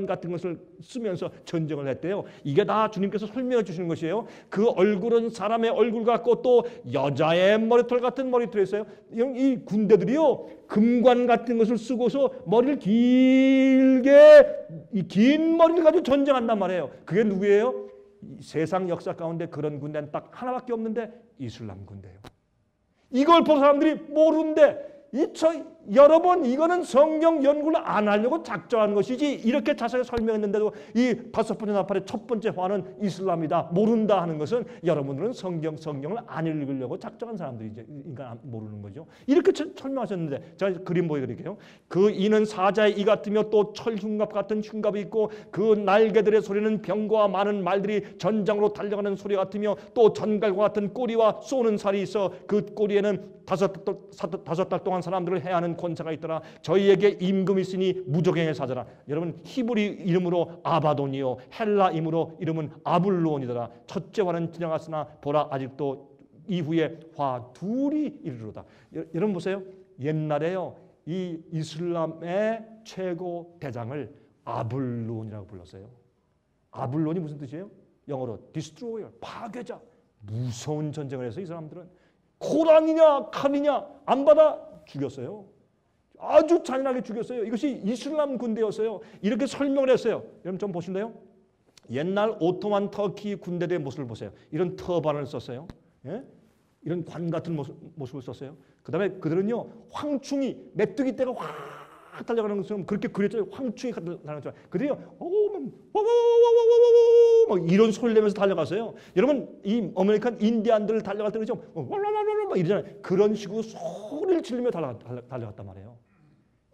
S1: 같은 것을 쓰면서 전쟁을 했대요. 이게 다 주님께서 설명해 주시는 것이에요. 그 얼굴은 사람의 얼굴 같고 또 여자의 머리털 같은 머리털이 있어요. 이 군대들이요 금관 같은 것을 쓰고서 머리를 길게 이 긴 머리를 가지고 전쟁한단 말이에요. 그게 누구예요? 세상 역사 가운데 그런 군대는 딱 하나밖에 없는데 이슬람 군대예요. 이걸 본 사람들이 모르는데 여러분 이거는 성경 연구를 안 하려고 작정한 것이지 이렇게 자세히 설명했는데도 이 5번째 나팔의 첫 번째 화는 이슬람이다 모른다 하는 것은 여러분들은 성경을 안 읽으려고 작정한 사람들이죠. 그러니까 모르는 거죠. 이렇게 설명하셨는데 제가 그림 보여드릴게요. 그 이는 사자의 이 같으며 또 철흉갑 같은 흉갑이 있고 그 날개들의 소리는 병과 많은 말들이 전장으로 달려가는 소리 같으며 또 전갈과 같은 꼬리와 쏘는 살이 있어 그 꼬리에는 5달 동안 사람들을 해하는 권세가 있더라. 저희에게 임금이 있으니 무적행의 사자라. 여러분 히브리 이름으로 아바돈이요 헬라 이름은 아블론이더라. 첫째 화는 지나갔으나 보라 아직도 이후에 화 둘이 이르로다. 여러분 보세요. 옛날에요 이 이슬람의 최고 대장을 아블론이라고 불렀어요. 아블론이 무슨 뜻이에요? 영어로 destroyer, 파괴자. 무서운 전쟁을 해서 이 사람들은 코란이냐 칼이냐 안 받아 죽였어요. 아주 잔인하게 죽였어요. 이것이 이슬람 군대였어요. 이렇게 설명을 했어요. 여러분 좀 보실래요? 옛날 오토만 터키 군대들의 모습을 보세요. 이런 터반을 썼어요. 예? 이런 관 같은 모습을 썼어요. 그 다음에 그들은요 황충이 메뚜기 떼가 확 달려가는 것처럼 그렇게 그렸죠. 황충이 달려가는 것처럼. 그들이요 막 이런 소리를 내면서 달려갔어요. 여러분 이 아메리칸 인디안들 달려갈 때 그렇죠. 막 이러잖아요. 그런 식으로 소리를 지르며 달려갔단 말이에요.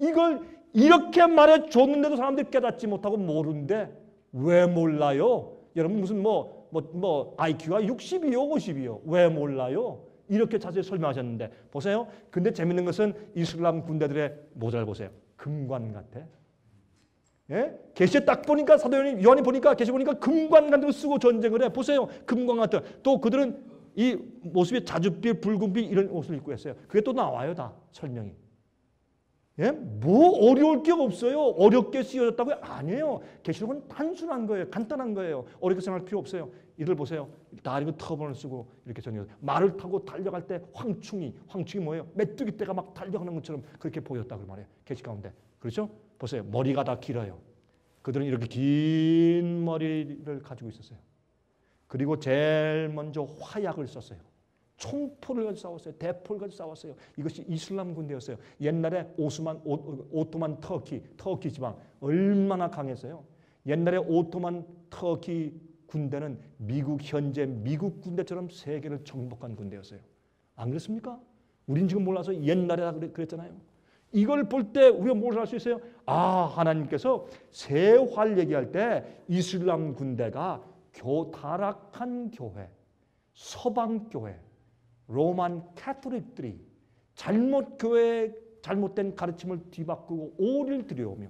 S1: 이걸 이렇게 말해줬는데도 사람들이 깨닫지 못하고 모르는데 왜 몰라요? 여러분 무슨 IQ가 60이요 50이요. 왜 몰라요? 이렇게 자세히 설명하셨는데 보세요. 근데 재밌는 것은 이슬람 군대들의 모자를 보세요. 금관 같아. 예? 계시에 딱 보니까 사도 요한이 보니까 계시 보니까 금관 같은 거 쓰고 전쟁을 해. 보세요. 금관 같은. 또 그들은 이 모습이 자줏빛, 붉은빛 이런 옷을 입고 했어요. 그게 또 나와요, 다 설명이. 예? 뭐 어려울 게 없어요. 어렵게 쓰여졌다고요? 아니에요. 계시록은 단순한 거예요. 간단한 거예요. 어렵게 생각할 필요 없어요. 이들 보세요. 다 이거 터번을 쓰고 이렇게 전혀 말을 타고 달려갈 때 황충이 뭐예요? 메뚜기 떼가 막 달려가는 것처럼 그렇게 보였다고 말해요. 계시 가운데. 그렇죠? 보세요. 머리가 다 길어요. 그들은 이렇게 긴 머리를 가지고 있었어요. 그리고 제일 먼저 화약을 썼어요.
S2: 총포를 가지고 싸웠어요. 대포를 가지고 싸웠어요. 이것이 이슬람 군대였어요. 옛날에 오토만 터키 지방 얼마나 강했어요. 옛날에 오토만 터키 군대는 현재 미국 군대처럼 세계를 정복한 군대였어요. 안 그렇습니까? 우린 지금 몰라서 옛날에 그랬잖아요. 이걸 볼 때 우리가 뭘 할 수 있어요? 하나님께서 새 활 얘기할 때 이슬람 군대가 타락한 교회, 서방 교회, 로만 카톨릭들이 잘못된 가르침을 뒤바꾸고 오를 들여오며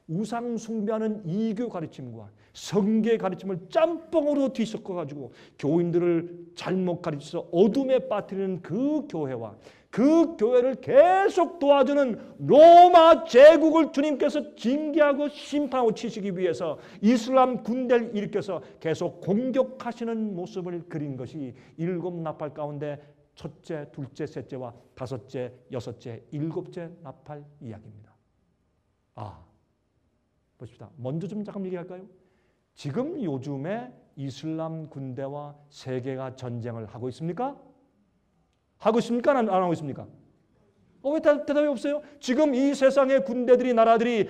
S2: 우상 숭배하는 이교 가르침과 성계 가르침을 짬뽕으로 뒤섞어가지고 교인들을 잘못 가르쳐서 어둠에 빠뜨리는 그 교회와 그 교회를 계속 도와주는 로마 제국을 주님께서 징계하고 심판하고 치시기 위해서 이슬람 군대를 일으켜서 계속 공격하시는 모습을 그린 것이 7 나팔 가운데 첫째, 둘째, 셋째와 다섯째, 여섯째, 7째 나팔 이야기입니다. 보십시다. 먼저 좀 잠깐 얘기할까요? 지금 요즘에 이슬람 군대와 세계가 전쟁을 하고 있습니까? 하고 있습니까? 안 하고 있습니까? 왜 대답이 없어요? 지금 이 세상의 군대들이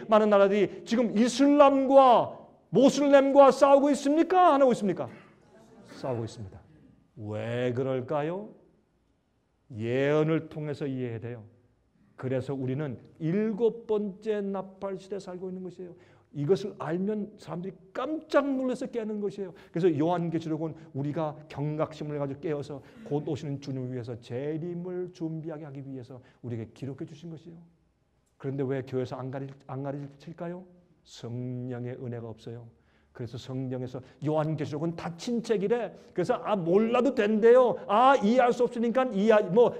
S2: 많은 나라들이 지금 이슬람과 모슬렘과 싸우고 있습니까? 안 하고 있습니까? 싸우고 있습니다. 왜 그럴까요? 예언을 통해서 이해해야 돼요. 그래서 우리는 7번째 나팔 시대에 살고 있는 것이에요. 이것을 알면 사람들이 깜짝 놀라서 깨는 것이에요. 그래서 요한계시록은 우리가 경각심을 가지고 깨어서 곧 오시는 주님을 위해서 재림을 준비하게 하기 위해서 우리에게 기록해 주신 것이에요. 그런데 왜 교회에서 안 가르칠까요? 성령의 은혜가 없어요. 그래서 성경에서 요한계시록은 닫힌 책이래. 그래서 몰라도 된대요. 이해할 수 없으니까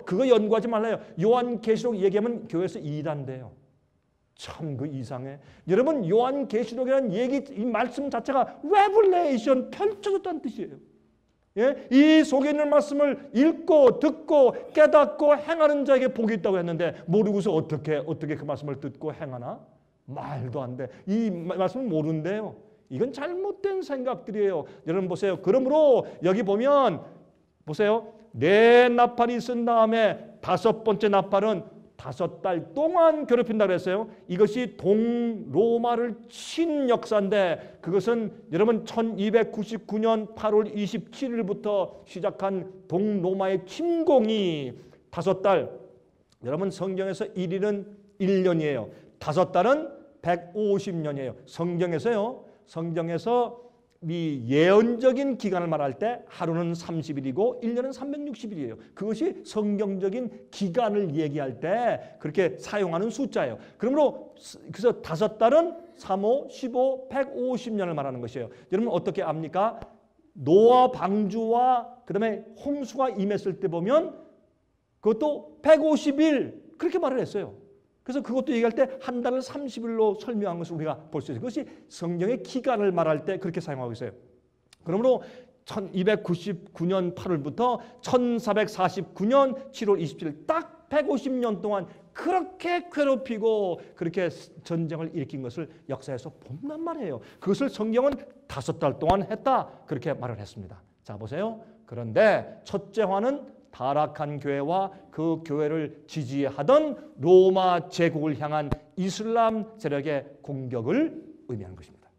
S2: 그거 연구하지 말라요. 요한계시록 얘기하면 교회에서 이단돼요. 참 그 이상해. 여러분 요한계시록이라는 이 말씀 자체가 레블레이션, 펼쳐졌다는 뜻이에요. 예? 이 속에 있는 말씀을 읽고 듣고 깨닫고 행하는 자에게 복이 있다고 했는데 모르고서 어떻게 그 말씀을 듣고 행하나? 말도 안 돼. 이 말씀을 모른대요. 이건 잘못된 생각들이에요. 여러분 보세요. 그러므로 여기 보면 보세요. 4 나팔이 쓴 다음에 5번째 나팔은 5달 동안 괴롭힌다 그랬어요. 이것이 동로마를 친 역사인데 그것은 여러분 1299년 8월 27일부터 시작한 동로마의 침공이 5달. 여러분 성경에서 1일은 1년이에요. 5달은 150년이에요. 성경에서 이 예언적인 기간을 말할 때 하루는 30일이고 1년은 360일이에요. 그것이 성경적인 기간을 얘기할 때 그렇게 사용하는 숫자예요. 그러므로 그래서 5달은 3, 5, 15, 150년을 말하는 것이에요. 여러분 어떻게 압니까? 노아 방주와 그다음에 홍수가 임했을 때 보면 그것도 150일 그렇게 말을 했어요. 그래서 그것도 얘기할 때 한 달을 30일로 설명한 것을 우리가 볼 수 있어요. 그것이 성경의 기간을 말할 때 그렇게 사용하고 있어요. 그러므로 1299년 8월부터 1449년 7월 27일 딱 150년 동안 그렇게 괴롭히고 그렇게 전쟁을 일으킨 것을 역사에서 본단 말이에요. 그것을 성경은 5달 동안 했다 그렇게 말을 했습니다. 자 보세요. 그런데 첫째 화는 타락한 교회와 그 교회를 지지하던 로마 제국을 향한 이슬람 세력의 공격을 의미하는 것입니다.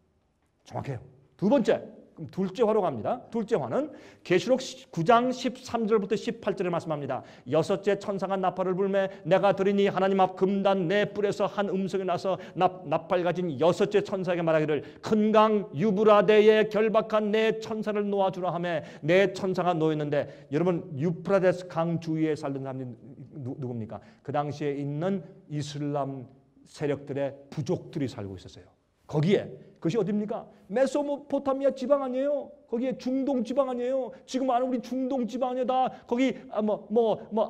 S2: 정확해요. 2번째, 그럼 둘째 화로 갑니다. 둘째 화는 계시록 9장 13절부터 18절에 말씀합니다. 6째 천사가 나팔을 불매 내가 들으니 하나님 앞 금단 내 뿔에서 한 음성이 나서 나팔 가진 6째 천사에게 말하기를 큰 강 유브라데에 결박한 내 천사를 놓아주라 하며 내 천사가 놓였는데 여러분 유프라데스 강 주위에 살던 사람이 누굽니까? 그 당시에 있는 이슬람 세력들의 부족들이 살고 있었어요. 거기에 그것이 어디입니까? 메소포타미아 지방 아니에요. 거기에 중동 지방 아니에요. 지금 아는 우리 중동 지방 아니에요. 다 거기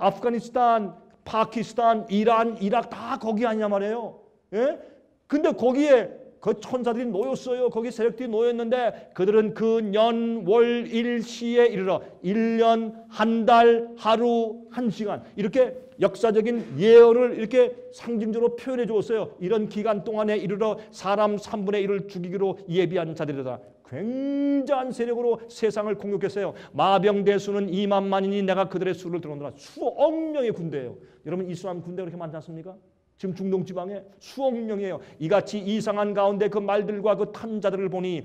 S2: 아프가니스탄, 파키스탄, 이란, 이라크 다 거기 아니냐 말이에요. 예? 근데 거기에 그 천사들이 놓였어요. 거기 세력들이 놓였는데 그들은 그 년, 월, 일, 시에 이르러 1년, 한 달, 하루, 1시간 이렇게 역사적인 예언을 이렇게 상징적으로 표현해 주었어요. 이런 기간 동안에 이르러 사람 3분의 1을 죽이기로 예비한 자들이다. 굉장한 세력으로 세상을 공격했어요. 마병대수는 2만만이니 내가 그들의 수를 들어온다. 수억 명의 군대예요. 여러분 이슬람 군대 그렇게 많지 않습니까? 지금 중동 지방에 수억 명이에요. 이같이 이상한 가운데 그 말들과 그 탄자들을 보니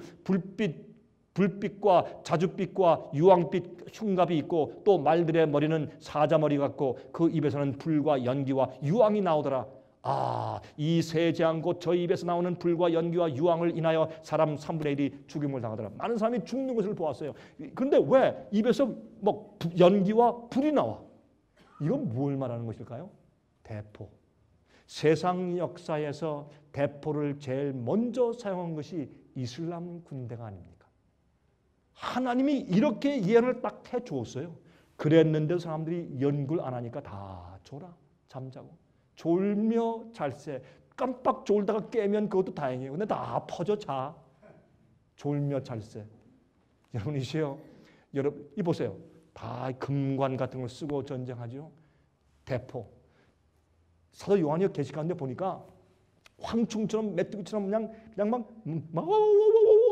S2: 불빛과 자줏빛과 유황빛 흉갑이 있고 또 말들의 머리는 사자머리 같고 그 입에서는 불과 연기와 유황이 나오더라. 이 세 재앙 곧 저 입에서 나오는 불과 연기와 유황을 인하여 사람 3분의 1이 죽임을 당하더라. 많은 사람이 죽는 것을 보았어요. 그런데 왜 입에서 뭐 연기와 불이 나와? 이건 뭘 말하는 것일까요? 대포. 세상 역사에서 대포를 제일 먼저 사용한 것이 이슬람 군대가 아닙니까? 하나님이 이렇게 예언을 딱 해주었어요. 그랬는데 사람들이 연구를 안 하니까 다 졸아 잠자고 졸며 잘새. 깜빡 졸다가 깨면 그것도 다행이에요. 근데 다 퍼져 자. 졸며 잘새. 여러분 이세요. 여러분 이 보세요. 다 금관 같은 걸 쓰고 전쟁하죠. 대포. 사도 요한이 계시가운데 보니까 황충처럼 메뚜기처럼 그냥 막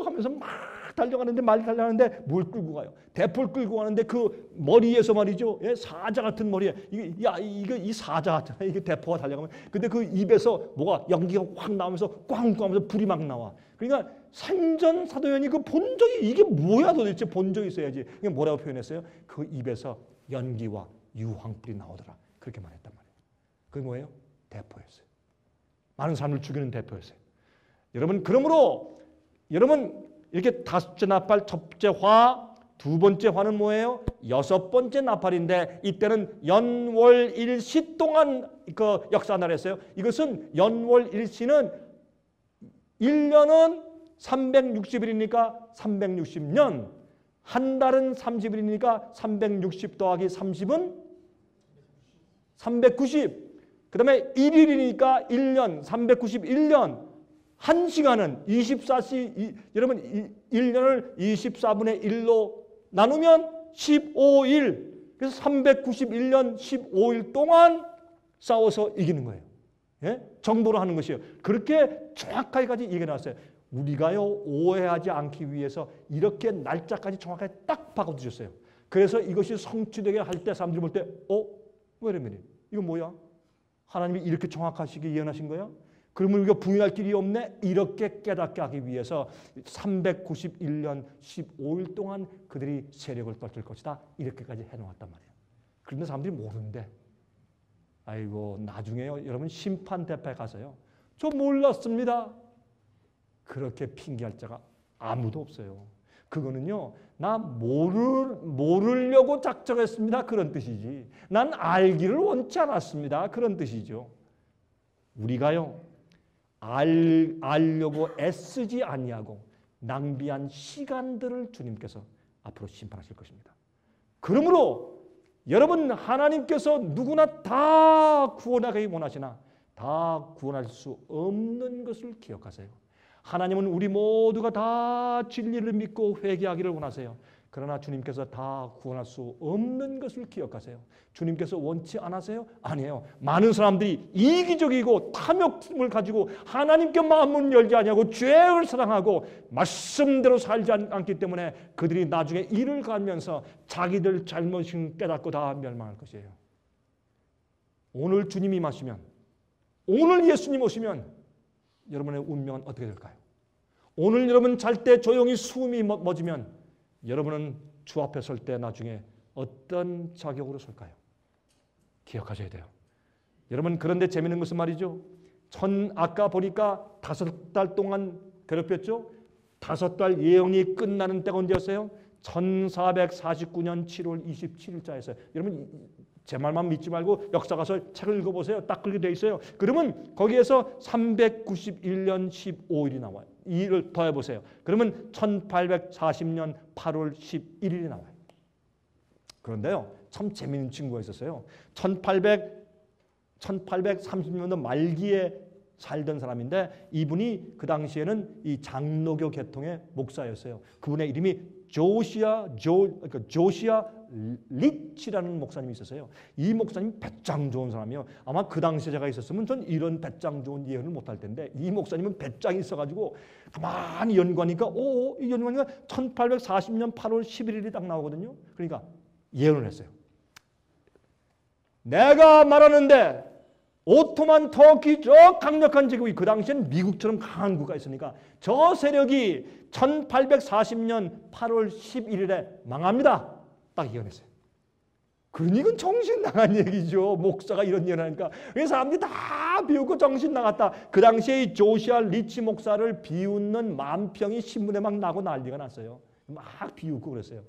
S2: 하면서 막 달려가는데 말 달려가는데 뭘 끌고 가요? 대포를 끌고 가는데 그 머리에서 말이죠. 예? 사자 같은 머리에 이 사자 같잖아. 이게 대포가 달려가면 근데 그 입에서 뭐가 연기가 확 나오면서 꽝꽝하면서 불이 막 나와. 그러니까 생전 사도연이 그 본 적이 이게 뭐야 도대체 본 적이 있어야지. 이게 뭐라고 표현했어요? 그 입에서 연기와 유황불이 나오더라. 그렇게 말했단 말이에요. 그게 뭐예요? 대포였어요. 많은 사람을 죽이는 대포였어요. 여러분 그러므로 여러분 이렇게 다섯째 나팔 첫째 화, 두 번째 화는 뭐예요? 여섯 번째 나팔인데 이때는 연월 일시 동안 그 역사 나라였어요. 이것은 연월 일시는 1년은 360일이니까 360년, 한 달은 30일이니까 360 더하기 30은 390. 그 다음에 1일이니까 1년, 391년. 한 시간은 24시, 여러분 1년을 24분의 1로 나누면 15일. 그래서 391년 15일 동안 싸워서 이기는 거예요. 예? 정보로 하는 것이에요. 그렇게 정확하게까지 얘기해 놨어요. 우리가요 오해하지 않기 위해서 이렇게 날짜까지 정확하게 딱 바꿔주셨어요. 그래서 이것이 성취되게 할 때 사람들이 볼 때 wait a minute. 이거 뭐야? 하나님이 이렇게 정확하시게 예언하신 거야? 그러면 우리가 부인할 길이 없네? 이렇게 깨닫게 하기 위해서 391년 15일 동안 그들이 세력을 떨칠 것이다. 이렇게까지 해놓았단 말이에요. 그런데 사람들이 모르는데 아이고 나중에요. 여러분 심판대파에 가서요. 저 몰랐습니다. 그렇게 핑계할 자가 아무도 없어요. 그거는요. 나 모르려고 작정했습니다. 그런 뜻이지. 난 알기를 원치 않았습니다. 그런 뜻이죠. 우리가요. 알려고 애쓰지 아니하고 낭비한 시간들을 주님께서 앞으로 심판하실 것입니다. 그러므로 여러분 하나님께서 누구나 다 구원하기 원하시나 다 구원할 수 없는 것을 기억하세요. 하나님은 우리 모두가 다 진리를 믿고 회개하기를 원하세요. 그러나 주님께서 다 구원할 수 없는 것을 기억하세요. 주님께서 원치 않으세요? 아니에요. 많은 사람들이 이기적이고 탐욕심을 가지고 하나님께 마음을 열지 아니하고 죄를 사랑하고 말씀대로 살지 않기 때문에 그들이 나중에 이를 가면서 자기들 잘못을 깨닫고 다 멸망할 것이에요. 오늘 주님이 마시면 오늘 예수님 오시면 여러분의 운명은 어떻게 될까요? 오늘 여러분 잘 때 조용히 숨이 멎으면 여러분은 주 앞에 설 때 나중에 어떤 자격으로 설까요? 기억하셔야 돼요. 여러분 그런데 재미있는 것은 말이죠. 아까 보니까 5달 동안 괴롭혔죠. 5달 예언이 끝나는 때가 언제였어요? 1449년 7월 27일자였어요. 여러분 제 말만 믿지 말고 역사 가서 책을 읽어보세요. 딱 그렇게 돼 있어요. 그러면 거기에서 391년 15일이 나와요. 2를 더해보세요. 그러면 1840년 8월 11일이 나와요. 그런데요. 참 재미있는 친구가 있었어요. 1830년도 말기에 살던 사람인데 이분이 그 당시에는 이 장로교 계통의 목사였어요. 그분의 이름이 조시아 리치라는 목사님이 있었어요. 이 목사님 배짱 좋은 사람이요. 아마 그 당시에 제가 있었으면 전 이런 배짱 좋은 예언을 못할 텐데 이 목사님은 배짱이 있어가지고 가만히 연구하니까 이 연구하니까 1840년 8월 11일이 딱 나오거든요. 그러니까 예언을 했어요. 내가 말하는데 오토만 터키 저 강력한 제국이 그 당시엔 미국처럼 강한 국가가 있으니까 저 세력이 1840년 8월 11일에 망합니다. 딱 예언했어요. 그러니 이건 정신 나간 얘기죠. 목사가 이런 예언하니까. 사람들이 다 비웃고 정신 나갔다. 그 당시에 이 조시아 리치 목사를 비웃는 만평이 신문에 막 나고 난리가 났어요. 막 비웃고 그랬어요.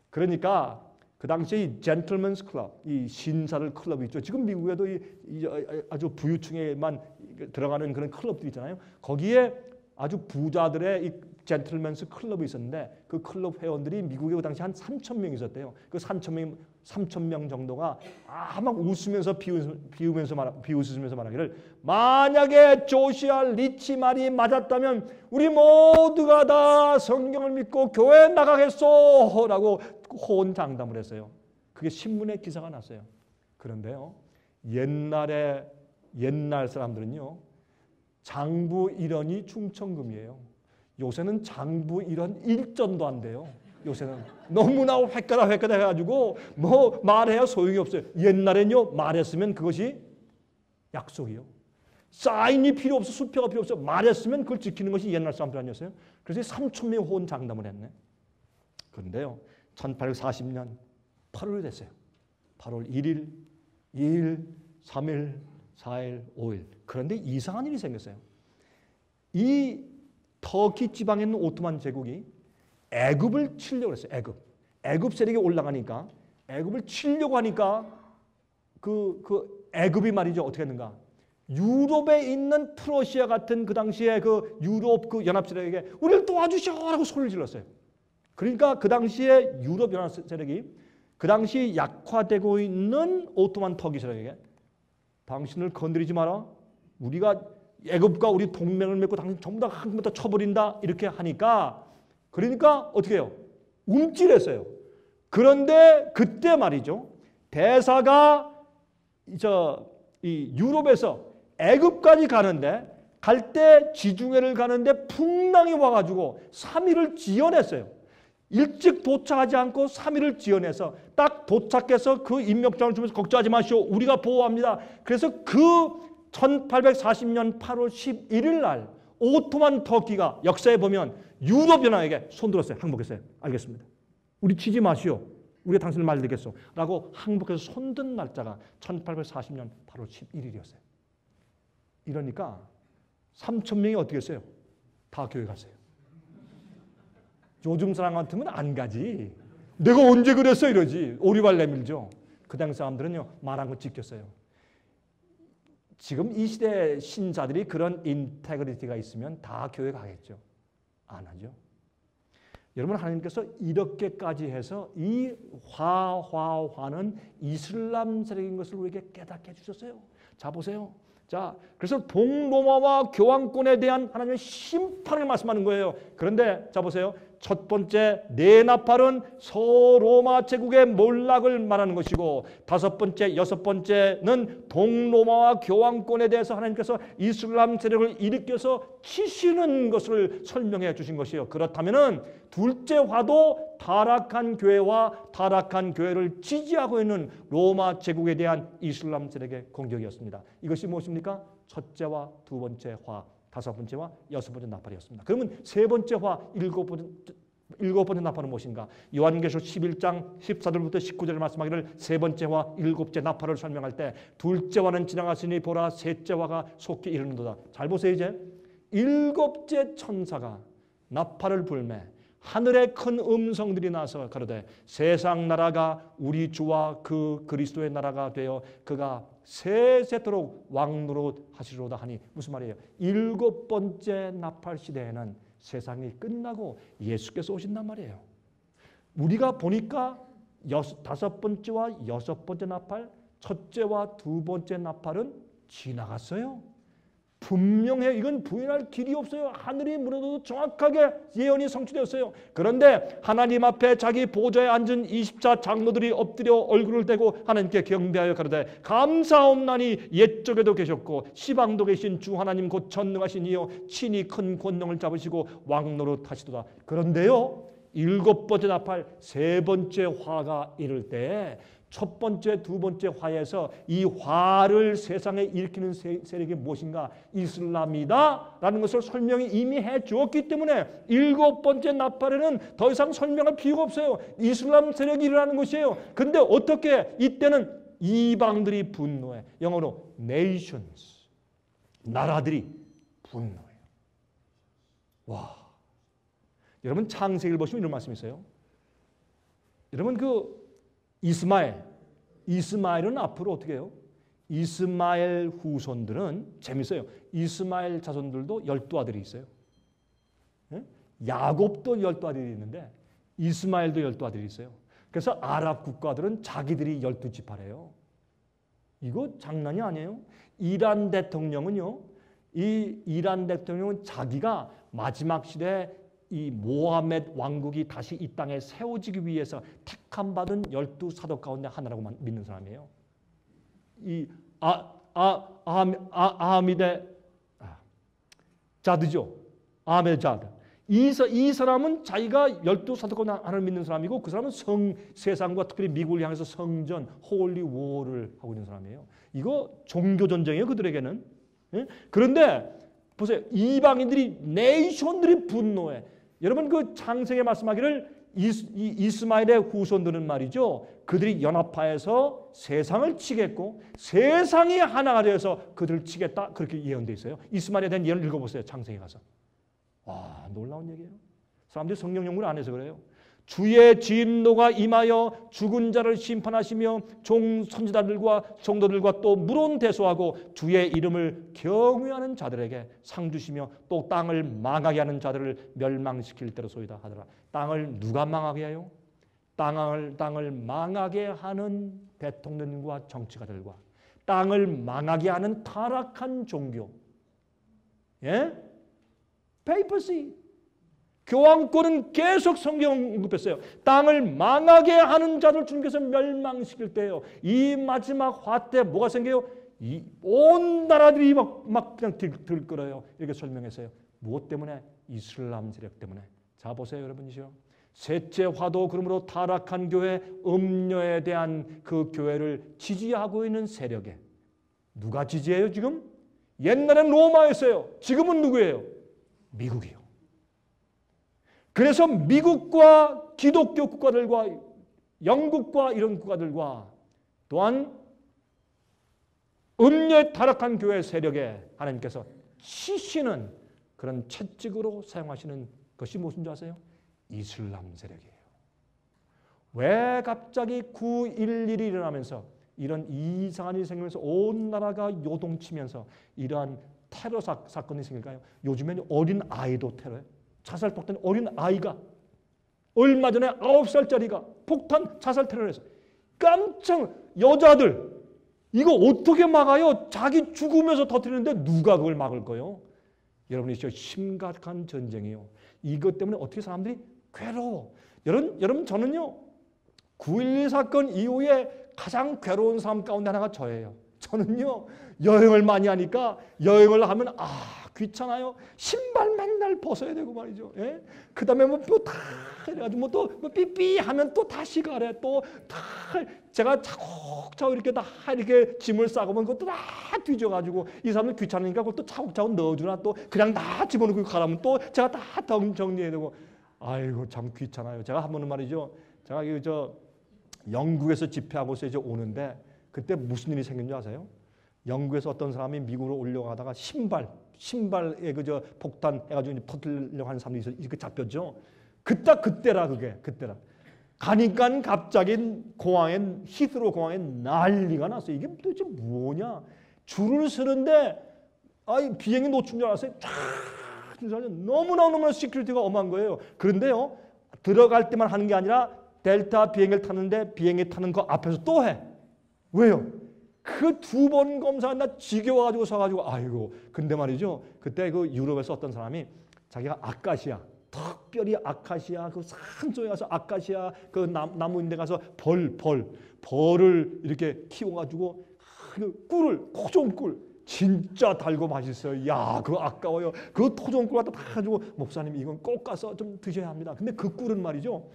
S2: 그러니까 그 당시에 이 젠틀맨스 클럽, 이 신사들 클럽이 있죠. 지금 미국에도 아주 부유층에만 들어가는 그런 클럽들이 있잖아요. 거기에 아주 부자들의 이 젠틀맨스 클럽이 있었는데 그 클럽 회원들이 미국에 그 당시 한 3,000명 있었대요. 그 3,000명 정도가 막 웃으면서 비웃으면서 말하기를 만약에 조시아 리치 말이 맞았다면 우리 모두가 다 성경을 믿고 교회에 나가겠소 라고 호언장담을 했어요. 그게 신문에 기사가 났어요. 그런데요. 옛날 사람들은요. 장부 1원이 충천금이에요. 요새는 장부 1원 1전도 안 돼요. 요새는 너무나 획가다 해가지고 뭐 말해야 소용이 없어요. 옛날엔요. 말했으면 그것이 약속이요. 사인이 필요 없어. 수표가 필요 없어. 말했으면 그걸 지키는 것이 옛날 사람들 아니었어요. 그래서 3,000명이 호언장담을 했네. 그런데요. 1840년 8월이 됐어요. 8월 1일, 2일, 3일, 4일, 5일. 그런데 이상한 일이 생겼어요. 이 터키 지방에 있는 오토만 제국이 애굽을 치려고 했어요. 애굽 세력이 올라가니까 애굽을 치려고 하니까 그 애굽이 말이죠. 어떻게 했는가? 유럽에 있는 프러시아 같은 그 당시에 그 유럽 그 연합 세력에게 우리를 도와주셔라고 소리를 질렀어요. 그러니까 그 당시에 유럽 연합 세력이 그 당시 약화되고 있는 오토만 터키 세력에게 당신을 건드리지 마라. 우리가 애굽과 우리 동맹을 맺고 당신 전부 다 한 번부터 쳐버린다. 이렇게 하니까 그러니까 어떻게 해요? 움찔했어요. 그런데 그때 말이죠. 대사가 이 유럽에서 애굽까지 가는데 갈 때 지중해를 가는데 풍랑이 와가지고 3일을 지연했어요. 일찍 도착하지 않고 3일을 지연해서 딱 도착해서 그 임명장을 주면서 걱정하지 마시오. 우리가 보호합니다. 그래서 그 1840년 8월 11일 날 오토만 터키가 역사에 보면 유럽 연합에게 손들었어요. 항복했어요. 알겠습니다. 우리 치지 마시오. 우리가 당신을 말리겠소. 라고 항복해서 손든 날짜가 1840년 8월 11일이었어요. 이러니까 3,000명이 어떻게 했어요? 다 교회 갔어요. 요즘 사람 같으면 안 가지. 내가 언제 그랬어 이러지. 오리발 내밀죠. 그 당시 사람들은요. 말한 거 지켰어요. 지금 이 시대 신자들이 그런 인테그리티가 있으면 다 교회 가겠죠. 안 하죠. 여러분 하나님께서 이렇게까지 해서 이 화는 이슬람 세력인 것을 우리에게 깨닫게 해주셨어요. 자 보세요. 자 그래서 동로마와 교황권에 대한 하나님의 심판을 말씀하는 거예요. 그런데 자 보세요. 첫 번째 네나팔은 서로마 제국의 몰락을 말하는 것이고 다섯 번째, 여섯 번째는 동로마와 교황권에 대해서 하나님께서 이슬람 세력을 일으켜서 치시는 것을 설명해 주신 것이에요. 그렇다면은 둘째 화도 타락한 교회와 타락한 교회를 지지하고 있는 로마 제국에 대한 이슬람 세력의 공격이었습니다. 이것이 무엇입니까? 첫째와 두 번째 화. 다섯 번째와 여섯 번째 나팔이었습니다. 그러면 세 번째 화, 일곱 번째 나팔은 무엇인가? 요한계시록 11장 14절부터 19절을 말씀하기를 세 번째 화, 일곱째 나팔을 설명할 때 둘째 화는 지나갔으니 보라 셋째 화가 속히 이르는도다. 잘 보세요 이제. 일곱째 천사가 나팔을 불매 하늘에 큰 음성들이 나서 가로되 세상 나라가 우리 주와 그 그리스도의 나라가 되어 그가 세세토록 왕노릇 하시리로다 하니 무슨 말이에요? 일곱 번째 나팔 시대에는 세상이 끝나고 예수께서 오신단 말이에요. 우리가 보니까 다섯 번째와 여섯 번째 나팔, 첫째와 두 번째 나팔은 지나갔어요. 분명해요. 이건 부인할 길이 없어요. 하늘이 무너져도 정확하게 예언이 성취되었어요. 그런데 하나님 앞에 자기 보좌에 앉은 20자 장로들이 엎드려 얼굴을 대고 하나님께 경배하여 가로되 감사옵나니 옛적에도 계셨고 시방도 계신 주 하나님 곧 전능하신 이여 친히 큰 권능을 잡으시고 왕노릇 하시도다. 그런데요, 7번째 나팔 3번째 화가 이를 때 첫 번째, 두 번째 화에서 이 화를 세상에 일으키는 세력이 무엇인가? 이슬람이다 라는 것을 설명이 이미 해 주었기 때문에 7번째 나팔에는 더 이상 설명할 필요가 없어요. 이슬람 세력이 일어나는 것이에요. 근데 어떻게 이때는 이방들이 분노해. 영어로 nations, 나라들이 분노해요. 와, 여러분 창세기를 보시면 이런 말씀이 있어요. 여러분 이스마엘은 앞으로 어떻게 해요? 이스마엘 후손들은 재밌어요. 이스마엘 자손들도 12아들이 있어요. 야곱도 12아들이 있는데 이스마엘도 12아들이 있어요. 그래서 아랍 국가들은 자기들이 12지파래요. 이거 장난이 아니에요. 이란 대통령은요, 이란 대통령은 자기가 마지막 시대에 이 모하메드 왕국이 다시 이 땅에 세워지기 위해서 택함받은 12사도 가운데 하나라고 믿는 사람이에요. 이 아미데 자드죠. 아메 자드. 이 사람은 자기가 12사도 가운데 하나를 믿는 사람이고 그 사람은 세상과 특별히 미국을 향해서 성전, 홀리 워를 하고 있는 사람이에요. 이거 종교 전쟁이에요, 그들에게는. 그런데 보세요. 이방인들이, 네이션들이 분노해. 여러분 그 창세기에 말씀하기를 이스마엘의 후손들은 말이죠. 그들이 연합하여서 세상을 치겠고 세상이 하나가 되어서 그들을 치겠다. 그렇게 예언되어 있어요. 이스마엘에 대한 예언을 읽어보세요. 창세기 가서. 와, 놀라운 얘기예요. 사람들이 성경 연구를 안 해서 그래요. 주의 진노가 임하여 죽은 자를 심판하시며 선지자들과 성도들과 또 물론 대소하고 주의 이름을 경외하는 자들에게 상 주시며 또 땅을 망하게 하는 자들을 멸망시킬 때로소이다 하더라. 땅을 누가 망하게 해요? 땅을 망하게 하는 대통령과 정치가들과 땅을 망하게 하는 타락한 종교, 페이퍼시, 교황권은 계속 성경 언급했어요. 땅을 망하게 하는 자를 주님께서 멸망시킬 때예요. 이 마지막 화 때 뭐가 생겨요? 온 나라들이 막 그냥 들끓어요. 이렇게 설명했어요. 무엇 때문에? 이슬람 세력 때문에. 자 보세요, 여러분이죠. 셋째 화도 그러므로 타락한 교회, 음녀에 대한 그 교회를 지지하고 있는 세력에 누가 지지해요 지금? 옛날엔 로마였어요. 지금은 누구예요? 미국이요. 그래서 미국과 기독교 국가들과 영국과 이런 국가들과 또한 음녀에 타락한 교회 세력에 하나님께서 치시는 그런 채찍으로 사용하시는 것이 무슨 줄 아세요? 이슬람 세력이에요. 왜 갑자기 9.11이 일어나면서 이런 이상한 일이 생기면서 온 나라가 요동치면서 이러한 테러 사건이 생길까요? 요즘에는 어린 아이도 테러해요. 자살 폭탄 어린 아이가 얼마 전에 9살짜리가 폭탄 자살 테러를 했어요. 깜짝 여자들 이거 어떻게 막아요? 자기 죽으면서 터뜨리는데 누가 그걸 막을 거예요? 여러분이 진짜 심각한 전쟁이에요. 이것 때문에 어떻게 사람들이 괴로워. 여러분 저는요 9.11 사건 이후에 가장 괴로운 사람 가운데 하나가 저예요. 저는요 여행을 많이 하니까 여행을 하면 귀찮아요. 신발 맨날 벗어야 되고 말이죠. 예? 그 다음에 다 해가지고 또 삐삐 하면 또 다시 가래. 또 다 제가 차곡차곡 이렇게 다 이렇게 짐을 싸고 보면 그것도 다 뒤져가지고 이 사람은 귀찮으니까 그걸 또 차곡차곡 넣어주나 또 그냥 다 집어넣고 가라면 또 제가 다 정리해야 되고 아이고 참 귀찮아요. 제가 한 번은 말이죠. 제가 영국에서 집회하고서 이제 오는데 그때 무슨 일이 생긴 줄 아세요? 영국에서 어떤 사람이 미국으로 올려가다가 신발에 폭탄 해가지고 터뜨리려고 하는 사람들이 이렇게 잡혔죠. 그때라. 가니까 갑자기 히스로 공항에 난리가 났어요. 이게 도대체 뭐냐? 줄을 서는데 비행기 놓친 줄 알았어요. 너무나 시큐리티가 엄한 거예요. 그런데요 들어갈 때만 하는 게 아니라 델타 비행기를 타는데 비행기 타는 거 앞에서 또 해. 왜요? 그 2번 검사한다 지겨워가지고 서가지고 아이고. 근데 말이죠. 그때 그 유럽에서 어떤 사람이 자기가 아카시아, 특별히 아카시아 그 산속에 가서 아카시아 그 나무인데 가서 벌을 이렇게 키워가지고 그 꿀을 토종 꿀 진짜 달고 맛있어요. 야, 그거 아까워요. 그 토종 꿀 갖다 다 가지고 목사님 이건 꼭 가서 좀 드셔야 합니다. 근데 그 꿀은 말이죠.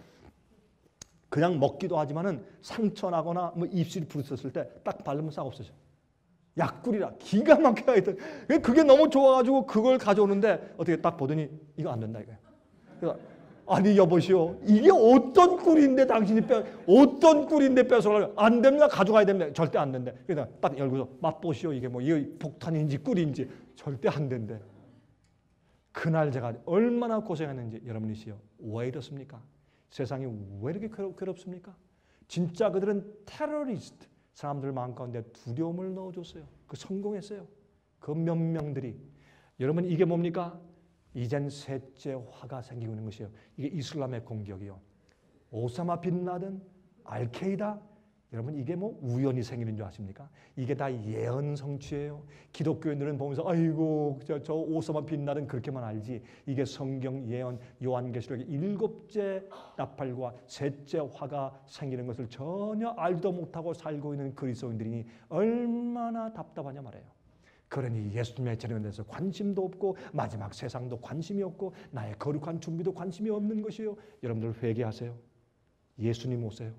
S2: 그냥 먹기도 하지만은 상처 나거나 뭐 입술이 부르셨을 때 딱 바르면 싹 없어져. 약꿀이라 기가 막혀야 했던. 그게 너무 좋아가지고 그걸 가져오는데 어떻게 딱 보더니 이거 안 된다 이거야. 그래서 아니 여보시오 이게 어떤 꿀인데 당신이 어떤 꿀인데 뺏어가려고 안 됩니다. 가져가야 됩니다. 절대 안 된대. 그래서 딱 열고서 맛보시오 이게 뭐 이게 폭탄인지 꿀인지 절대 안 된대. 그날 제가 얼마나 고생했는지 여러분이시요. 왜 이렇습니까? 세상이 왜 이렇게 괴롭습니까? 진짜 그들은 테러리스트 사람들 마음 가운데 두려움을 넣어줬어요. 그 성공했어요. 그 몇 명들이 여러분 이게 뭡니까? 이젠 셋째 화가 생기고 있는 것이에요. 이게 이슬람의 공격이요. 오사마 빈 라든, 알케이다 여러분 이게 뭐 우연히 생기는 줄 아십니까? 이게 다 예언 성취예요. 기독교인들은 보면서 아이고 저 오사마 빈 라든 그렇게만 알지 이게 성경 예언 요한계시록의 7째 나팔과 셋째 화가 생기는 것을 전혀 알지도 못하고 살고 있는 그리스도인들이 얼마나 답답하냐 말이에요. 그러니 예수님의 재림에 대해서 관심도 없고 마지막 세상도 관심이 없고 나의 거룩한 준비도 관심이 없는 것이에요. 여러분들 회개하세요. 예수님 오세요.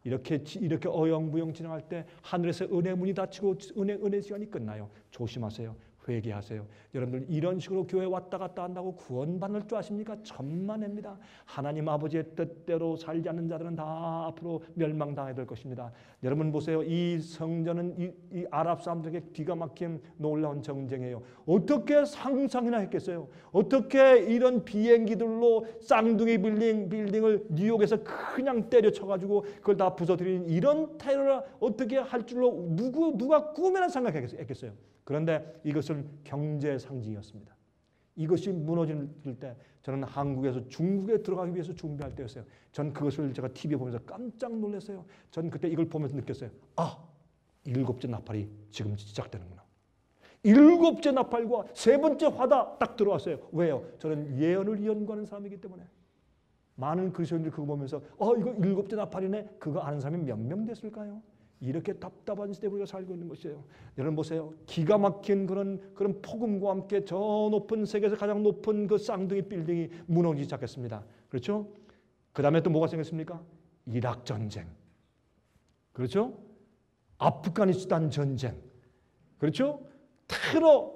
S2: 이렇게 어영부영 지나갈 때 하늘에서 은혜 문이 닫히고 은혜 시간이 끝나요. 조심하세요. 회개하세요. 여러분들 이런 식으로 교회 왔다 갔다 한다고 구원받을 줄 아십니까? 천만입니다. 하나님 아버지의 뜻대로 살지 않는 자들은 다 앞으로 멸망당해야 될 것입니다. 여러분 보세요. 이 성전은 이 아랍 사람들에게 기가 막힌 놀라운 전쟁이에요. 어떻게 상상이나 했겠어요? 어떻게 이런 비행기들로 쌍둥이 빌딩을 뉴욕에서 그냥 때려쳐가지고 그걸 다 부서뜨리는 이런 테러를 어떻게 할 줄로 누가 꿈에나 생각했겠어요? 그런데 이것은 경제 상징이었습니다. 이것이 무너질 때 저는 한국에서 중국에 들어가기 위해서 준비할 때였어요. 전 그것을 제가 TV에 보면서 깜짝 놀랐어요. 전 그때 이걸 보면서 느꼈어요. 아, 7째 나팔이 지금 시작되는구나. 7째 나팔과 3번째 화다 딱 들어왔어요. 왜요? 저는 예언을 연구하는 사람이기 때문에. 많은 그리스도인들이 그거 보면서 이거 7째 나팔이네. 그거 아는 사람이 몇 명 됐을까요? 이렇게 답답한 시대에 우리가 살고 있는 것이에요. 여러분 보세요. 기가 막힌 그런 폭음과 함께 저 높은 세계에서 가장 높은 그 쌍둥이 빌딩이 무너지기 시작했습니다. 그렇죠? 그 다음에 또 뭐가 생겼습니까? 이락 전쟁. 그렇죠? 아프가니스탄 전쟁. 그렇죠? 테러.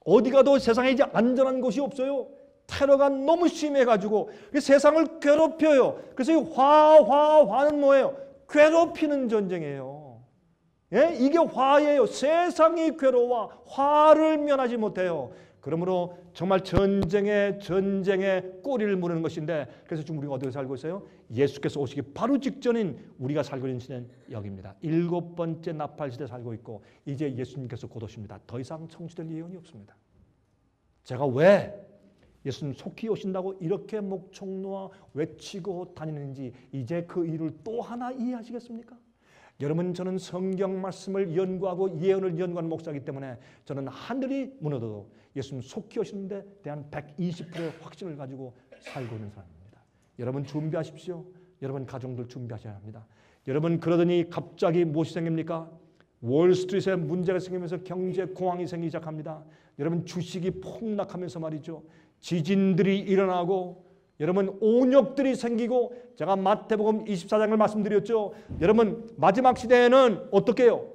S2: 어디 가도 세상에 이제 안전한 곳이 없어요. 테러가 너무 심해가지고 세상을 괴롭혀요. 그래서 이 화는 뭐예요? 괴롭히는 전쟁이에요. 예? 이게 화예요. 세상이 괴로워 화를 면하지 못해요. 그러므로 정말 전쟁에 꼬리를 무는 것인데 그래서 지금 우리가 어디에 살고 있어요? 예수께서 오시기 바로 직전인 우리가 살고 있는 시대는 여기입니다. 7번째 나팔 시대에 살고 있고 이제 예수님께서 곧 오십니다. 더 이상 성취될 예언이 없습니다. 제가 왜 예수님 속히 오신다고 이렇게 목청노아 외치고 다니는지 이제 그 이유를 또 하나 이해하시겠습니까? 여러분 저는 성경 말씀을 연구하고 예언을 연구하는 목사이기 때문에 저는 하늘이 무너져도 예수님 속히 오시는 데 대한 120%의 확신을 가지고 살고 있는 사람입니다. 여러분 준비하십시오. 여러분 가정들 준비하셔야 합니다. 여러분 그러더니 갑자기 무엇이 생깁니까? 월스트리트에 문제가 생기면서 경제 공황이 생기기 시작합니다. 여러분 주식이 폭락하면서 말이죠. 지진들이 일어나고 여러분 온역들이 생기고 제가 마태복음 24장을 말씀드렸죠. 여러분 마지막 시대에는 어떻게 해요?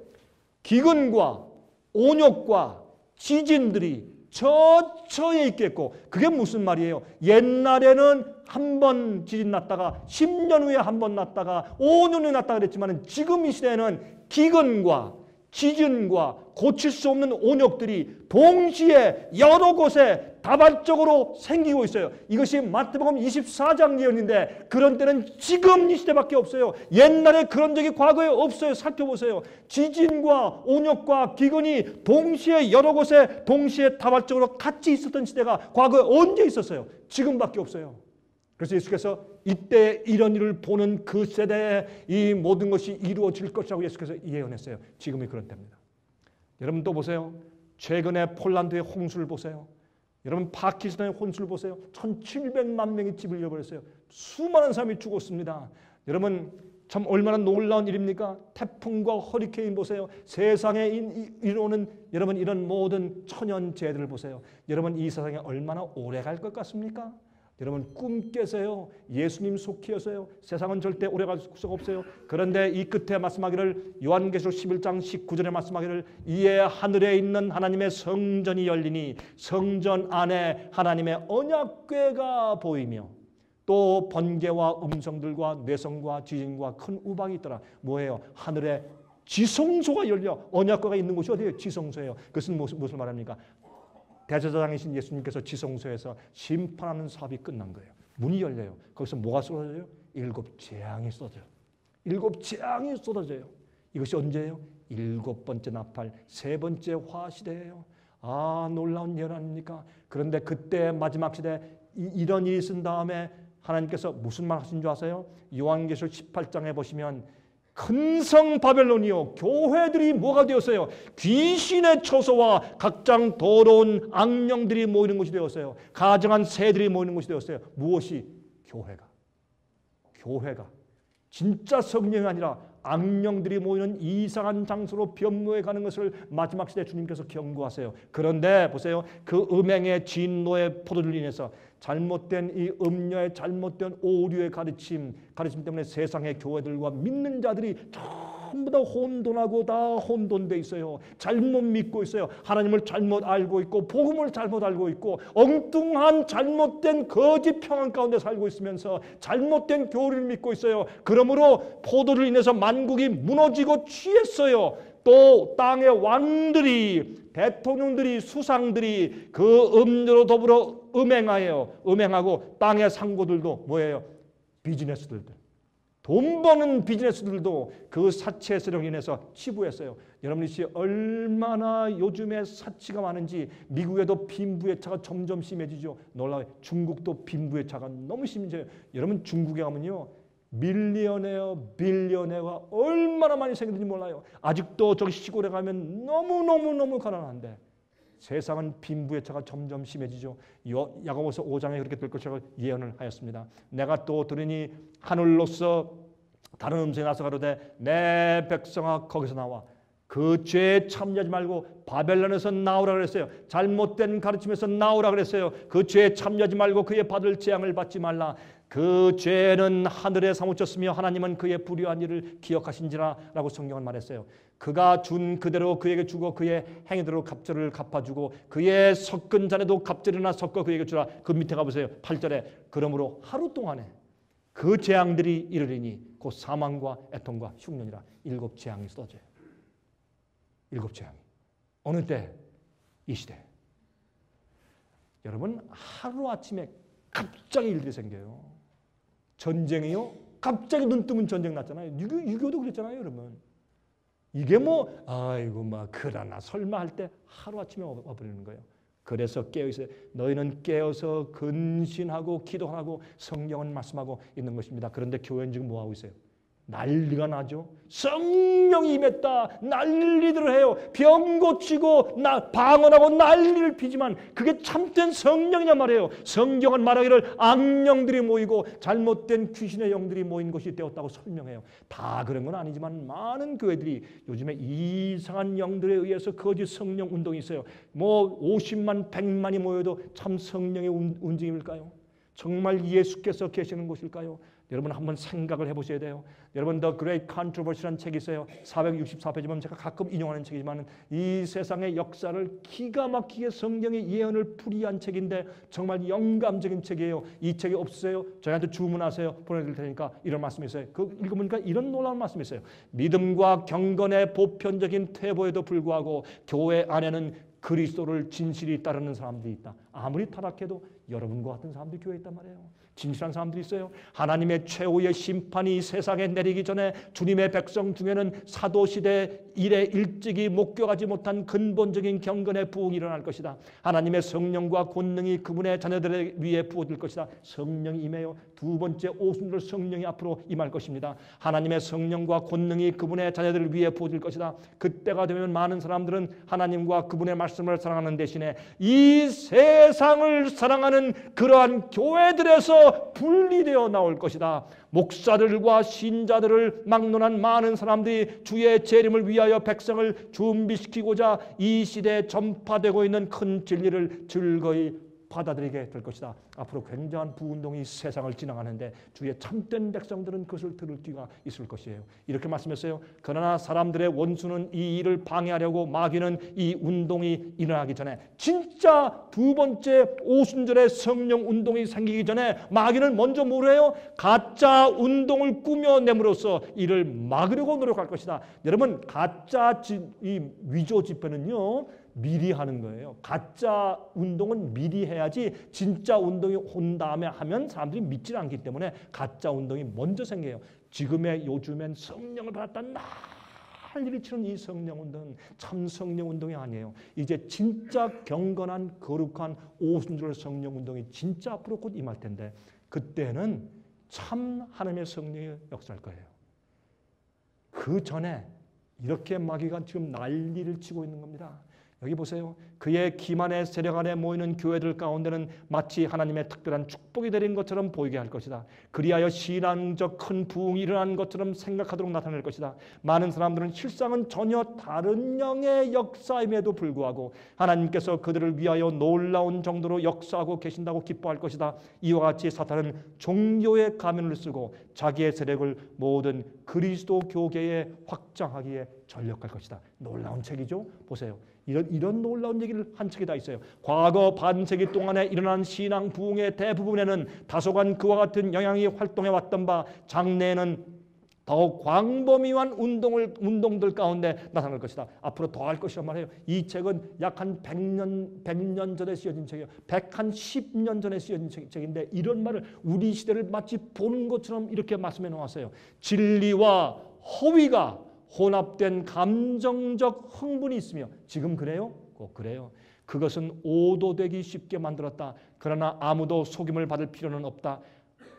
S2: 기근과 온역과 지진들이 처처에 있겠고 그게 무슨 말이에요? 옛날에는 한 번 지진 났다가 10년 후에 한 번 났다가 5년 후에 났다가 그랬지만 지금 이 시대에는 기근과 지진과 고칠 수 없는 온역들이 동시에 여러 곳에 다발적으로 생기고 있어요. 이것이 마태복음 24장 예언인데 그런 때는 지금 이 시대밖에 없어요. 옛날에 그런 적이 과거에 없어요. 살펴보세요. 지진과 온역과 기근이 동시에 여러 곳에 동시에 다발적으로 같이 있었던 시대가 과거에 언제 있었어요? 지금밖에 없어요. 그래서 예수께서 이때 이런 일을 보는 그 세대에 이 모든 것이 이루어질 것이라고 예수께서 예언했어요. 지금이 그런 때입니다. 여러분 또 보세요. 최근에 폴란드의 홍수를 보세요. 여러분 파키스탄의 홍수를 보세요. 1700만 명이 집을 잃어버렸어요. 수많은 사람이 죽었습니다. 여러분 참 얼마나 놀라운 일입니까? 태풍과 허리케인 보세요. 세상에 이루는 여러분 이런 모든 천연재해들을 보세요. 여러분 이 세상에 얼마나 오래 갈 것 같습니까? 여러분 꿈 깨세요. 예수님 속히 여세요. 세상은 절대 오래 갈 수가 없어요. 그런데 이 끝에 말씀하기를 요한계시록 11장 19절에 말씀하기를 이에 하늘에 있는 하나님의 성전이 열리니 성전 안에 하나님의 언약궤가 보이며 또 번개와 음성들과 뇌성과 지진과 큰 우박이 있더라. 뭐예요? 하늘에 지성소가 열려 언약궤가 있는 곳이 어디예요? 지성소예요. 그것은 무엇을 말합니까? 대제사장이신 예수님께서 지성소에서 심판하는 사업이 끝난 거예요. 문이 열려요. 거기서 뭐가 쏟아져요? 7재앙이 쏟아져요. 7재앙이 쏟아져요. 이것이 언제예요? 7번째 나팔, 3번째 화시대예요. 아, 놀라운 예언 아닙니까? 그런데 그때 마지막 시대 이런 일이 있은 다음에 하나님께서 무슨 말 하신 줄 아세요? 요한계시록 18장에 보시면 큰 성 바벨론이요 교회들이 뭐가 되었어요? 귀신의 처소와 각장 더러운 악령들이 모이는 곳이 되었어요. 가증한 새들이 모이는 곳이 되었어요. 무엇이? 교회가 진짜 성령이 아니라 악령들이 모이는 이상한 장소로 변모해 가는 것을 마지막 시대 주님께서 경고하세요. 그런데 보세요. 그 음행의 진노의 포도를 인해서 잘못된 이 음녀의 잘못된 오류의 가르침 때문에 세상의 교회들과 믿는 자들이 전부 다 혼돈하고 다 혼돈돼 있어요. 잘못 믿고 있어요. 하나님을 잘못 알고 있고 복음을 잘못 알고 있고 엉뚱한 잘못된 거짓 평안 가운데 살고 있으면서 잘못된 교리를 믿고 있어요. 그러므로 포도를 인해서 만국이 무너지고 취했어요. 또 땅의 왕들이 대통령들이 수상들이 그 음료로 더불어 음행하고 땅의 상고들도 뭐예요? 비즈니스들도 돈 버는 비즈니스들도 그 사치의 세력으로 인해서 치부했어요. 여러분 이 얼마나 요즘에 사치가 많은지 미국에도 빈부의차가 점점 심해지죠. 놀라워요. 중국도 빈부의차가 너무 심해져요. 여러분 중국에 가면요. 밀리언웨어, 빌리언웨어가 얼마나 많이 생기는지 몰라요. 아직도 저기 시골에 가면 너무너무 가난한데 세상은 빈부의차가 점점 심해지죠. 야고보서 5장에 그렇게 될 것이라고 예언을 하였습니다. 내가 또 들으니 하늘로서 다른 음성이 나서 가로되 내 백성아 거기서 나와 그 죄에 참여하지 말고 바벨론에서 나오라 그랬어요. 잘못된 가르침에서 나오라 그랬어요. 그 죄에 참여하지 말고 그의 받을 재앙을 받지 말라. 그 죄는 하늘에 사무쳤으며 하나님은 그의 불의한 일을 기억하신지라 라고 성경은 말했어요. 그가 준 그대로 그에게 주고 그의 행위대로 갑절을 갚아주고 그의 섞은 잔에도 갑절이나 섞어 그에게 주라. 그 밑에 가보세요. 8절에 그러므로 하루 동안에 그 재앙들이 이르리니 곧 사망과 애통과 흉년이라. 7재앙이 쏟아져요. 7재앙이. 어느 때? 이 시대. 여러분 하루아침에 갑자기 일들이 생겨요. 전쟁이요? 갑자기 눈 뜨면 전쟁 났잖아요. 6.25도 그랬잖아요, 여러분. 이게 뭐 아이고 막 그러나 설마 할 때 하루아침에 와버리는 거예요. 그래서 깨어있어요. 너희는 깨어서 근신하고 기도하고 성경은 말씀하고 있는 것입니다. 그런데 교회는 지금 뭐하고 있어요? 난리가 나죠. 성령이 임했다. 난리들을 해요. 병 고치고 방언하고 난리를 피지만 그게 참된 성령이냐 말이에요. 성경은 말하기를 악령들이 모이고 잘못된 귀신의 영들이 모인 것이 되었다고 설명해요. 다 그런 건 아니지만 많은 교회들이 요즘에 이상한 영들에 의해서 거짓 성령 운동이 있어요. 뭐 50만 100만이 모여도 참 성령의 움직임일까요? 정말 예수께서 계시는 곳일까요? 여러분 한번 생각을 해보셔야 돼요. 여러분 The Great Controversy라는 책이 있어요. 464페이지 보면 제가 가끔 인용하는 책이지만 이 세상의 역사를 기가 막히게 성경의 예언을 풀이한 책인데 정말 영감적인 책이에요. 이 책이 없으세요? 저희한테 주문하세요. 보내드릴 테니까 이런 말씀이 있어요. 그 읽어보니까 이런 놀라운 말씀이 있어요. 믿음과 경건의 보편적인 태보에도 불구하고 교회 안에는 그리스도를 진실히 따르는 사람들이 있다. 아무리 타락해도 여러분과 같은 사람들이 교회에 있단 말이에요. 진실한 사람들이 있어요. 하나님의 최후의 심판이 세상에 내리기 전에 주님의 백성 중에는 사도시대 이래 일찍이 목격하지 못한 근본적인 경건의 부흥이 일어날 것이다. 하나님의 성령과 권능이 그분의 자녀들 위에 부어질 것이다. 성령이 임해요. 두 번째 오순절 성령이 앞으로 임할 것입니다. 하나님의 성령과 권능이 그분의 자녀들 위에 부어질 것이다. 그때가 되면 많은 사람들은 하나님과 그분의 말씀을 사랑하는 대신에 이 세상을 사랑하는 그러한 교회들에서 분리되어 나올 것이다. 목사들과 신자들을 막론한 많은 사람들이 주의 재림을 위하여 백성을 준비시키고자 이 시대에 전파되고 있는 큰 진리를 즐거이 받아들이게 될 것이다. 앞으로 굉장한 부운동이 세상을 지나가는데 주의 참된 백성들은 그것을 들을 기가 있을 것이에요. 이렇게 말씀했어요. 그러나 사람들의 원수는 이 일을 방해하려고 마귀는 이 운동이 일어나기 전에 진짜 두 번째 오순절의 성령 운동이 생기기 전에 마귀는 먼저 뭘 해요? 가짜 운동을 꾸며냄으로써 이를 막으려고 노력할 것이다. 여러분 가짜 이 위조 집회는요. 미리 하는 거예요. 가짜 운동은 미리 해야지 진짜 운동이 온 다음에 하면 사람들이 믿지 않기 때문에 가짜 운동이 먼저 생겨요. 지금의 요즘엔 성령을 받았다 난리를 치는 이 성령 운동은 참 성령 운동이 아니에요. 이제 진짜 경건한 거룩한 오순절 성령 운동이 진짜 앞으로 곧 임할 텐데 그때는 참 하나님의 성령이 역사할 거예요. 그 전에 이렇게 마귀가 지금 난리를 치고 있는 겁니다. 여기 보세요. 그의 기만의 세력 안에 모이는 교회들 가운데는 마치 하나님의 특별한 축복이 내린 것처럼 보이게 할 것이다. 그리하여 신앙적 큰 부흥이 일어난 것처럼 생각하도록 나타낼 것이다. 많은 사람들은 실상은 전혀 다른 영의 역사임에도 불구하고 하나님께서 그들을 위하여 놀라운 정도로 역사하고 계신다고 기뻐할 것이다. 이와 같이 사탄은 종교의 가면을 쓰고 자기의 세력을 모든 그리스도 교계에 확장하기에 전력할 것이다. 놀라운 책이죠. 보세요. 이런 놀라운 얘기를 한 책이 다 있어요. 과거 반세기 동안에 일어난 신앙 부흥의 대부분에는 다소간 그와 같은 영향이 활동해 왔던 바 장래에는 더욱 광범위한 운동들 가운데 나타날 것이다. 앞으로 더 할 것이란 말이에요. 이 책은 약 한 100년 전에 쓰여진 책이에요. 110년 전에 쓰여진 책인데 이런 말을 우리 시대를 마치 보는 것처럼 이렇게 말씀해 놓았어요. 진리와 허위가 혼합된 감정적 흥분이 있으며 지금 그래요? 꼭 그래요. 그것은 오도되기 쉽게 만들었다. 그러나 아무도 속임을 받을 필요는 없다.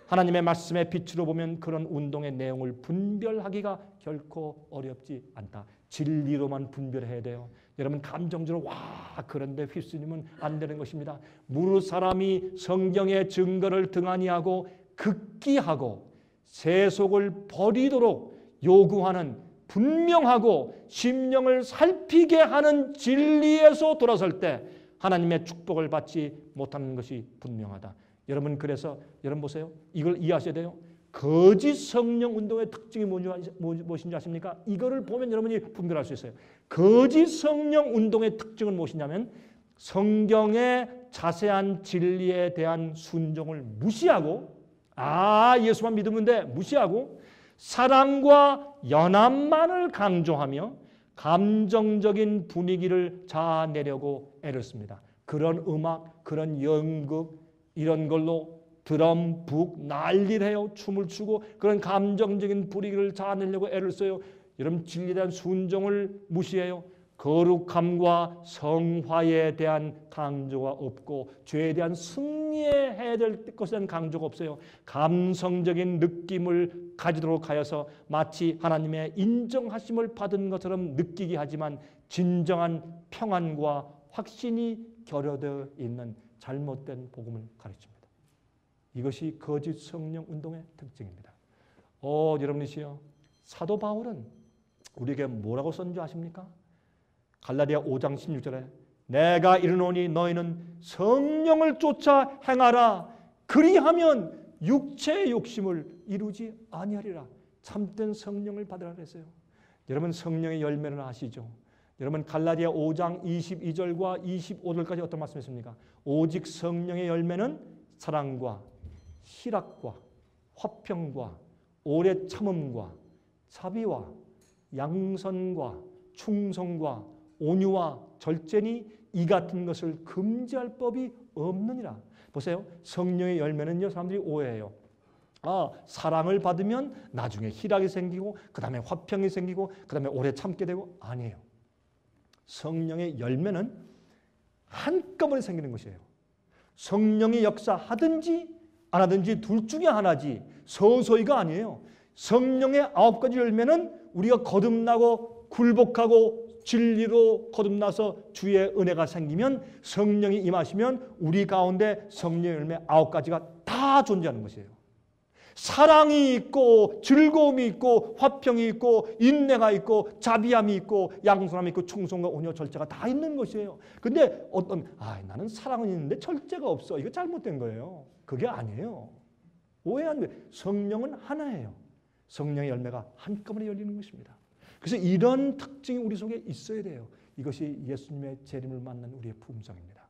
S2: 하나님의 말씀의 빛으로 보면 그런 운동의 내용을 분별하기가 결코 어렵지 않다. 진리로만 분별해야 돼요. 여러분 감정적으로 와 그런데 휩쓸리면 안 되는 것입니다. 무릇 사람이 성경의 증거를 등한히 하고 극기하고 세속을 버리도록 요구하는 분명하고 심령을 살피게 하는 진리에서 돌아설 때 하나님의 축복을 받지 못하는 것이 분명하다. 여러분 그래서 여러분 보세요. 이걸 이해하셔야 돼요. 거짓 성령 운동의 특징이 무엇인지 아십니까? 이거를 보면 여러분이 분별할 수 있어요. 거짓 성령 운동의 특징은 무엇이냐면 성경의 자세한 진리에 대한 순종을 무시하고 예수만 믿으면 돼 무시하고 사랑과 연합만을 강조하며 감정적인 분위기를 자아내려고 애를 씁니다. 그런 음악, 그런 연극 이런 걸로 드럼, 북 난리를 해요. 춤을 추고 그런 감정적인 분위기를 자아내려고 애를 써요. 여러분 진리에 대한 순종을 무시해요. 거룩함과 성화에 대한 강조가 없고 죄에 대한 승리해야 될 것에 대한 강조가 없어요. 감성적인 느낌을 가지도록 하여서 마치 하나님의 인정하심을 받은 것처럼 느끼게 하지만 진정한 평안과 확신이 결여되어 있는 잘못된 복음을 가르칩니다. 이것이 거짓 성령 운동의 특징입니다. 여러분이시여 사도 바울은 우리에게 뭐라고 썼는 줄 아십니까? 갈라디아 5장 16절에 내가 이르노니 너희는 성령을 쫓아 행하라. 그리하면 육체의 욕심을 이루지 아니하리라. 참된 성령을 받으라 그랬어요. 여러분 성령의 열매를 아시죠? 여러분 갈라디아 5장 22절과 25절까지 어떤 말씀이십니까? 오직 성령의 열매는 사랑과 희락과 화평과 오래 참음과 자비와 양선과 충성과 온유와 절제니 이 같은 것을 금지할 법이 없느니라. 보세요. 성령의 열매는요, 사람들이 오해해요. 사랑을 받으면 나중에 희락이 생기고 그 다음에 화평이 생기고 그 다음에 오래 참게 되고. 아니에요. 성령의 열매는 한꺼번에 생기는 것이에요. 성령이 역사하든지 안 하든지 둘 중에 하나지 서서히가 아니에요. 성령의 9가지 열매는 우리가 거듭나고 굴복하고 진리로 거듭나서 주의 은혜가 생기면, 성령이 임하시면 우리 가운데 성령의 열매 9가지가 다 존재하는 것이에요. 사랑이 있고 즐거움이 있고 화평이 있고 인내가 있고 자비함이 있고 양선함이 있고 충성과 온유 절제가 다 있는 것이에요. 근데 나는 사랑은 있는데 절제가 없어. 이거 잘못된 거예요. 그게 아니에요. 오해한 거예요. 성령은 하나예요. 성령의 열매가 한꺼번에 열리는 것입니다. 그래서 이런 특징이 우리 속에 있어야 돼요. 이것이 예수님의 재림을 맞는 우리의 품성입니다.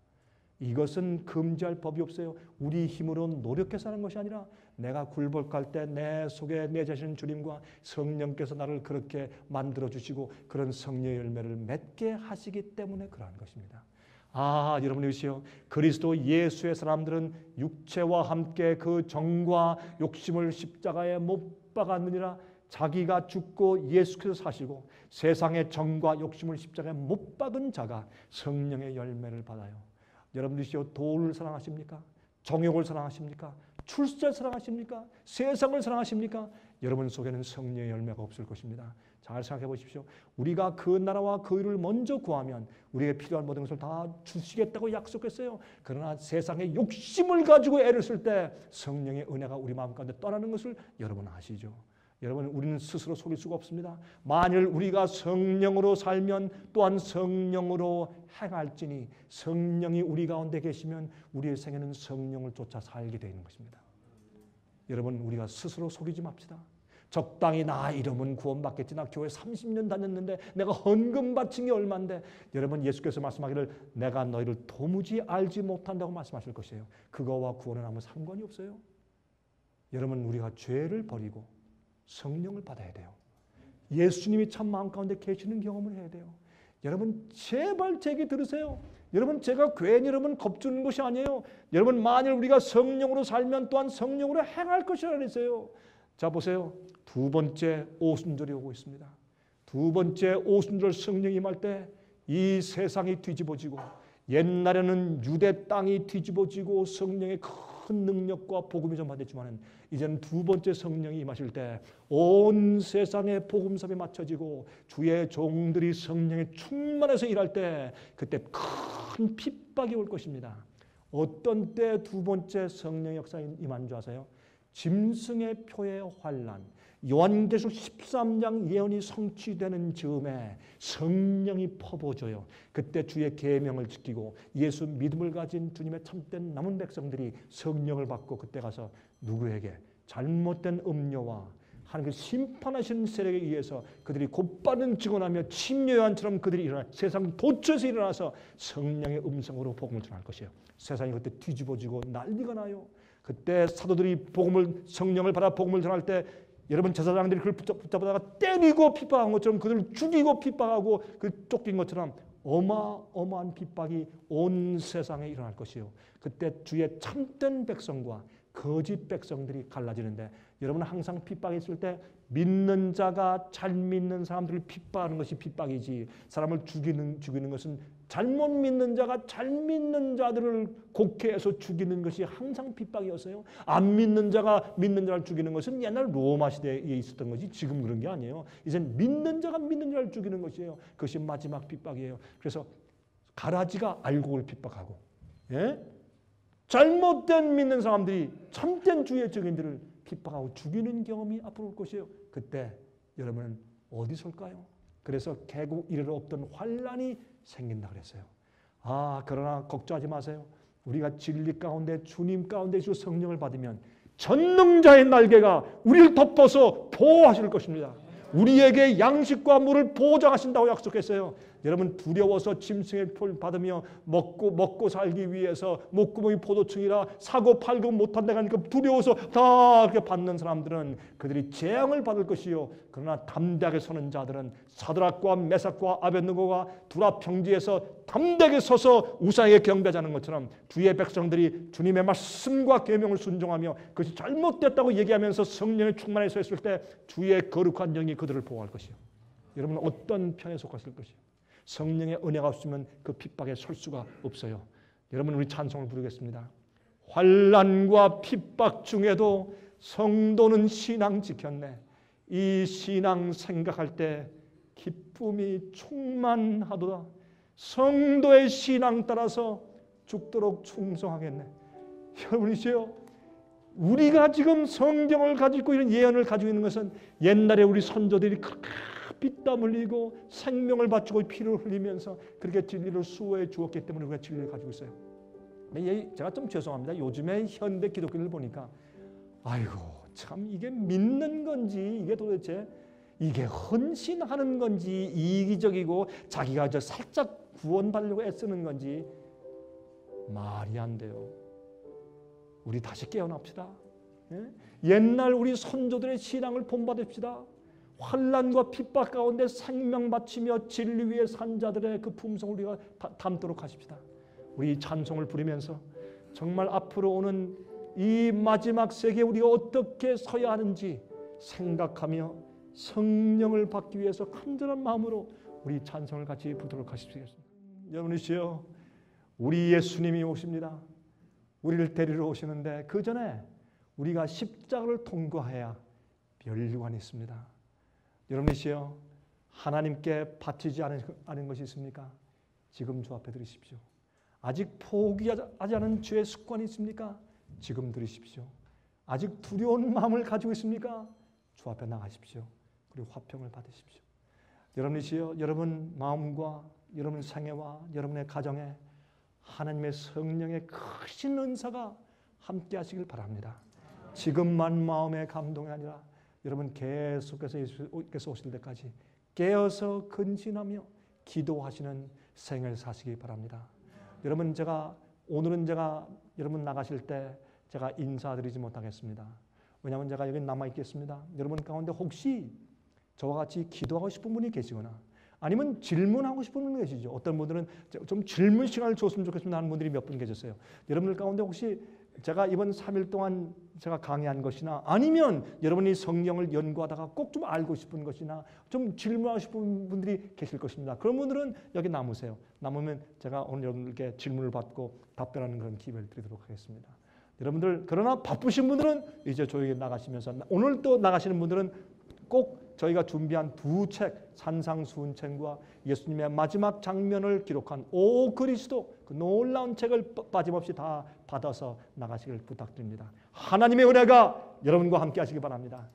S2: 이것은 금지할 법이 없어요. 우리 힘으로 노력해서 하는 것이 아니라 내가 굴복할 때 내 속에 내 자신 주님과 성령께서 나를 그렇게 만들어주시고 그런 성령의 열매를 맺게 하시기 때문에 그러한 것입니다. 여러분 보시오. 그리스도 예수의 사람들은 육체와 함께 그 정과 욕심을 십자가에 못 박았느니라. 자기가 죽고 예수께서 사시고 세상의 정과 욕심을 십자가에 못 박은 자가 성령의 열매를 받아요. 여러분들이시오, 돈을 사랑하십니까? 정욕을 사랑하십니까? 출세를 사랑하십니까? 세상을 사랑하십니까? 여러분 속에는 성령의 열매가 없을 것입니다. 잘 생각해 보십시오. 우리가 그 나라와 그 의를 먼저 구하면 우리에게 필요한 모든 것을 다 주시겠다고 약속했어요. 그러나 세상의 욕심을 가지고 애를 쓸 때 성령의 은혜가 우리 마음 가운데 떠나는 것을 여러분 아시죠? 여러분, 우리는 스스로 속일 수가 없습니다. 만일 우리가 성령으로 살면 또한 성령으로 행할지니, 성령이 우리 가운데 계시면 우리의 생애는 성령을 쫓아 살게 되는 것입니다. 여러분, 우리가 스스로 속이지 맙시다. 적당히 나 이름은 구원받겠지, 나 교회 30년 다녔는데 내가 헌금 바친 게 얼만데. 여러분, 예수께서 말씀하기를 내가 너희를 도무지 알지 못한다고 말씀하실 것이에요. 그거와 구원은 아무 상관이 없어요. 여러분, 우리가 죄를 버리고 성령을 받아야 돼요. 예수님이 참 마음 가운데 계시는 경험을 해야 돼요. 여러분, 제발 제 얘기 들으세요. 여러분, 제가 괜히 여러분 겁주는 것이 아니에요. 여러분, 만일 우리가 성령으로 살면 또한 성령으로 행할 것이라 그랬어요. 자, 보세요. 두 번째 오순절이 오고 있습니다. 두 번째 오순절 성령이 임할 때 이 세상이 뒤집어지고, 옛날에는 유대 땅이 뒤집어지고 성령의 큰 능력과 복음이 좀 받았지만 이제는 두 번째 성령이 임하실 때 온 세상의 복음섭이 맞춰지고 주의 종들이 성령에 충만해서 일할 때, 그때 큰 핍박이 올 것입니다. 어떤 때 두 번째 성령 역사에 임한 줄 아세요? 짐승의 표의 환난, 요한계시록 13장 예언이 성취되는 즈음에 성령이 퍼부어져요. 그때 주의 계명을 지키고 예수 믿음을 가진 주님의 참된 남은 백성들이 성령을 받고 그때 가서 누구에게 잘못된 음료와 하나님께 심판하시는 세력에 의해서 그들이 곧바른 증언하며 침례요한처럼 그들이 일어나 세상 도처에서 일어나서 성령의 음성으로 복음을 전할 것이에요. 세상이 그때 뒤집어지고 난리가 나요. 그때 사도들이 성령을 받아 복음을 전할 때 여러분, 제사장들이 그걸 붙잡아다가 때리고 핍박한 것처럼, 그들을 죽이고 핍박하고 그 쫓긴 것처럼 어마어마한 핍박이 온 세상에 일어날 것이요. 그때 주의 참된 백성과 거짓 백성들이 갈라지는데, 여러분 항상 핍박이 있을 때 믿는 자가 잘 믿는 사람들을 핍박하는 것이 핍박이지, 사람을 죽이는 것은 잘못 믿는 자가 잘 믿는 자들을 곡해해서 죽이는 것이 항상 핍박이었어요. 안 믿는 자가 믿는 자를 죽이는 것은 옛날 로마 시대에 있었던 거지 지금 그런 게 아니에요. 이젠 믿는 자가 믿는 자를 죽이는 것이에요. 그것이 마지막 핍박이에요. 그래서 가라지가 알곡을 핍박하고, 잘못된 믿는 사람들이 참된 주의 증인들을 핍박하고 죽이는 경험이 앞으로 올 것이에요. 그때 여러분은 어디 설까요? 그래서 개국 이래로 없던 환란이 생긴다 그랬어요. 그러나 걱정하지 마세요. 우리가 진리 가운데 주님 가운데 주 성령을 받으면 전능자의 날개가 우리를 덮어서 보호하실 것입니다. 우리에게 양식과 물을 보장하신다고 약속했어요. 여러분 두려워서 짐승의 표를 받으며 먹고 살기 위해서 목구멍이 포도청이라 사고 팔고 못한다 하니까 두려워서 다 그렇게 받는 사람들은 그들이 재앙을 받을 것이요. 그러나 담대하게 서는 자들은 사드락과 메삭과 아벳느고가 두라 평지에서 담대하게 서서 우상에게 경배하는 것처럼 주의 백성들이 주님의 말씀과 계명을 순종하며 그것이 잘못됐다고 얘기하면서 성령의 충만에 서 있을 때 주의 거룩한 영이 그들을 보호할 것이요. 여러분은 어떤 편에 속하실 것이요. 성령의 은혜가 없으면 그 핍박에 설 수가 없어요. 여러분 우리 찬송을 부르겠습니다. 환난과 핍박 중에도 성도는 신앙 지켰네. 이 신앙 생각할 때 기쁨이 충만하도다. 성도의 신앙 따라서 죽도록 충성하겠네. 여러분이시요. 우리가 지금 성경을 가지고 이런 예언을 가지고 있는 것은 옛날에 우리 선조들이 피땀 흘리고 생명을 바치고 피를 흘리면서 그렇게 진리를 수호해 주었기 때문에 우리가 진리를 가지고 있어요. 제가 좀 죄송합니다. 요즘에 현대 기독교를 보니까 아이고 참 이게 믿는 건지 이게 도대체 이게 헌신하는 건지 이기적이고 자기가 저 살짝 구원받으려고 애쓰는 건지 말이 안 돼요. 우리 다시 깨어납시다. 옛날 우리 선조들의 신앙을 본받읍시다. 환난과 핍박 가운데 생명 바치며 진리 위에 산 자들의 그 품성을 우리가 담도록 하십시다. 우리 찬송을 부리면서 정말 앞으로 오는 이 마지막 세계에 우리가 어떻게 서야 하는지 생각하며 성령을 받기 위해서 간절한 마음으로 우리 찬송을 같이 부르도록 하십시오. 여러분이시여, 우리 예수님이 오십니다. 우리를 데리러 오시는데 그 전에 우리가 십자가를 통과해야 멸류관이 있습니다. 여러분이시여, 하나님께 바치지 않은 것이 있습니까? 지금 주 앞에 드리십시오. 아직 포기하지 않은 죄의 습관이 있습니까? 지금 드리십시오. 아직 두려운 마음을 가지고 있습니까? 주 앞에 나가십시오. 그리고 화평을 받으십시오. 여러분이시여, 여러분 마음과 여러분 생애와 여러분의 가정에 하나님의 성령의 크신 은사가 함께 하시길 바랍니다. 지금만 마음의 감동이 아니라 여러분 계속해서 예수께서 오실 때까지 깨어서 근신하며 기도하시는 생을 사시기 바랍니다. 여러분, 오늘은 여러분 나가실 때 제가 인사드리지 못하겠습니다. 왜냐하면 제가 여기 남아 있겠습니다. 여러분 가운데 혹시 저와 같이 기도하고 싶은 분이 계시거나 아니면 질문하고 싶은 분이 계시죠. 어떤 분들은 좀 질문 시간을 줬으면 좋겠습니다 하는 분들이 몇 분 계셨어요. 여러분들 가운데 혹시 제가 이번 3일 동안 제가 강의한 것이나 아니면 여러분이 성경을 연구하다가 꼭 좀 알고 싶은 것이나 좀 질문하고 싶은 분들이 계실 것입니다. 그런 분들은 여기 남으세요. 남으면 제가 오늘 여러분들께 질문을 받고 답변하는 그런 기회를 드리도록 하겠습니다. 여러분들, 그러나 바쁘신 분들은 이제 조용히 나가시면서, 오늘 또 나가시는 분들은 꼭 저희가 준비한 두 책, 산상수훈책과 예수님의 마지막 장면을 기록한 오 그리스도, 그 놀라운 책을 빠짐없이 다 받아서 나가시길 부탁드립니다. 하나님의 은혜가 여러분과 함께 하시기 바랍니다.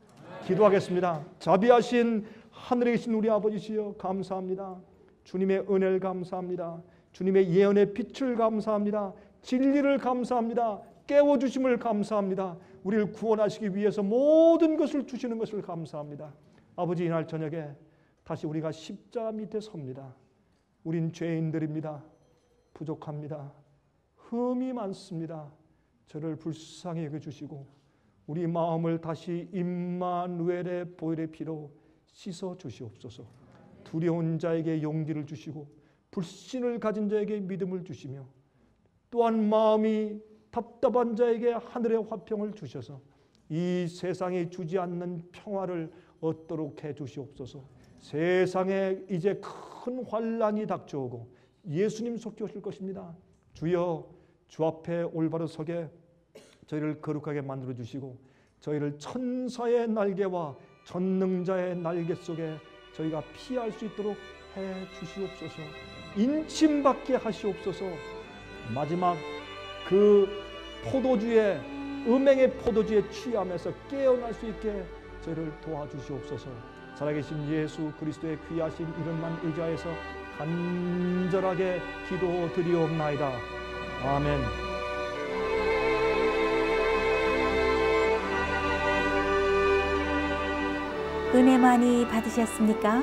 S2: 기도하겠습니다. 자비하신 하늘에 계신 우리 아버지시여, 감사합니다. 주님의 은혜를 감사합니다. 주님의 예언의 빛을 감사합니다. 진리를 감사합니다. 깨워주심을 감사합니다. 우리를 구원하시기 위해서 모든 것을 주시는 것을 감사합니다. 아버지, 이날 저녁에 다시 우리가 십자가 밑에 섭니다. 우린 죄인들입니다. 부족합니다. 흠이 많습니다. 저를 불쌍히 여겨주시고 우리 마음을 다시 임마누엘의 보혈의 피로 씻어 주시옵소서. 두려운 자에게 용기를 주시고 불신을 가진 자에게 믿음을 주시며 또한 마음이 답답한 자에게 하늘의 화평을 주셔서 이 세상에 주지 않는 평화를 얻도록 해 주시옵소서. 세상에 이제 큰 환난이 닥쳐오고 예수님 속히 오실 것입니다. 주여, 주 앞에 올바로 서게 저희를 거룩하게 만들어 주시고 저희를 천사의 날개와 전능자의 날개 속에 저희가 피할 수 있도록 해 주시옵소서. 인침받게 하시옵소서. 마지막 그 포도주의, 음행의 포도주에 취하면서 깨어날 수 있게 저희를 도와주시옵소서. 살아계신 예수 그리스도의 귀하신 이름만 의지하여서 간절하게 기도드리옵나이다. 아멘.
S3: 은혜 많이 받으셨습니까?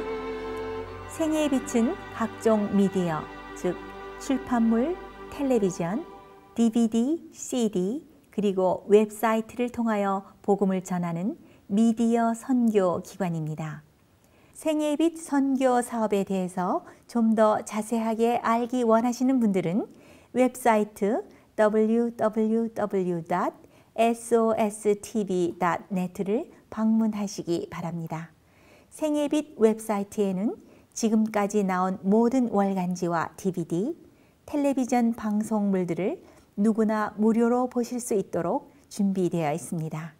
S3: 생애의 빛은 각종 미디어, 즉 출판물, 텔레비전, DVD, CD, 그리고 웹사이트를 통하여 복음을 전하는 미디어 선교 기관입니다. 생애의 빛 선교 사업에 대해서 좀 더 자세하게 알기 원하시는 분들은 웹사이트 www.sostv.net를 방문하시기 바랍니다. 생애의 빛 웹사이트에는 지금까지 나온 모든 월간지와 DVD, 텔레비전 방송물들을 누구나 무료로 보실 수 있도록 준비되어 있습니다.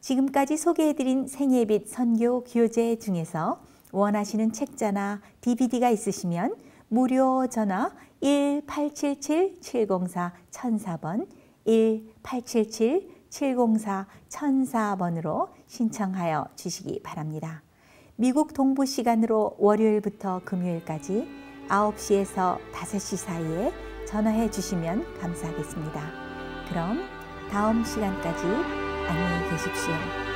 S3: 지금까지 소개해드린 생애의 빛 선교 교재 중에서 원하시는 책자나 DVD가 있으시면 무료 전화 1-877-704-1004번, 1-877-704-1004번으로 신청하여 주시기 바랍니다. 미국 동부 시간으로 월요일부터 금요일까지 9시에서 5시 사이에 전화해 주시면 감사하겠습니다. 그럼 다음 시간까지 안녕히 계십시오.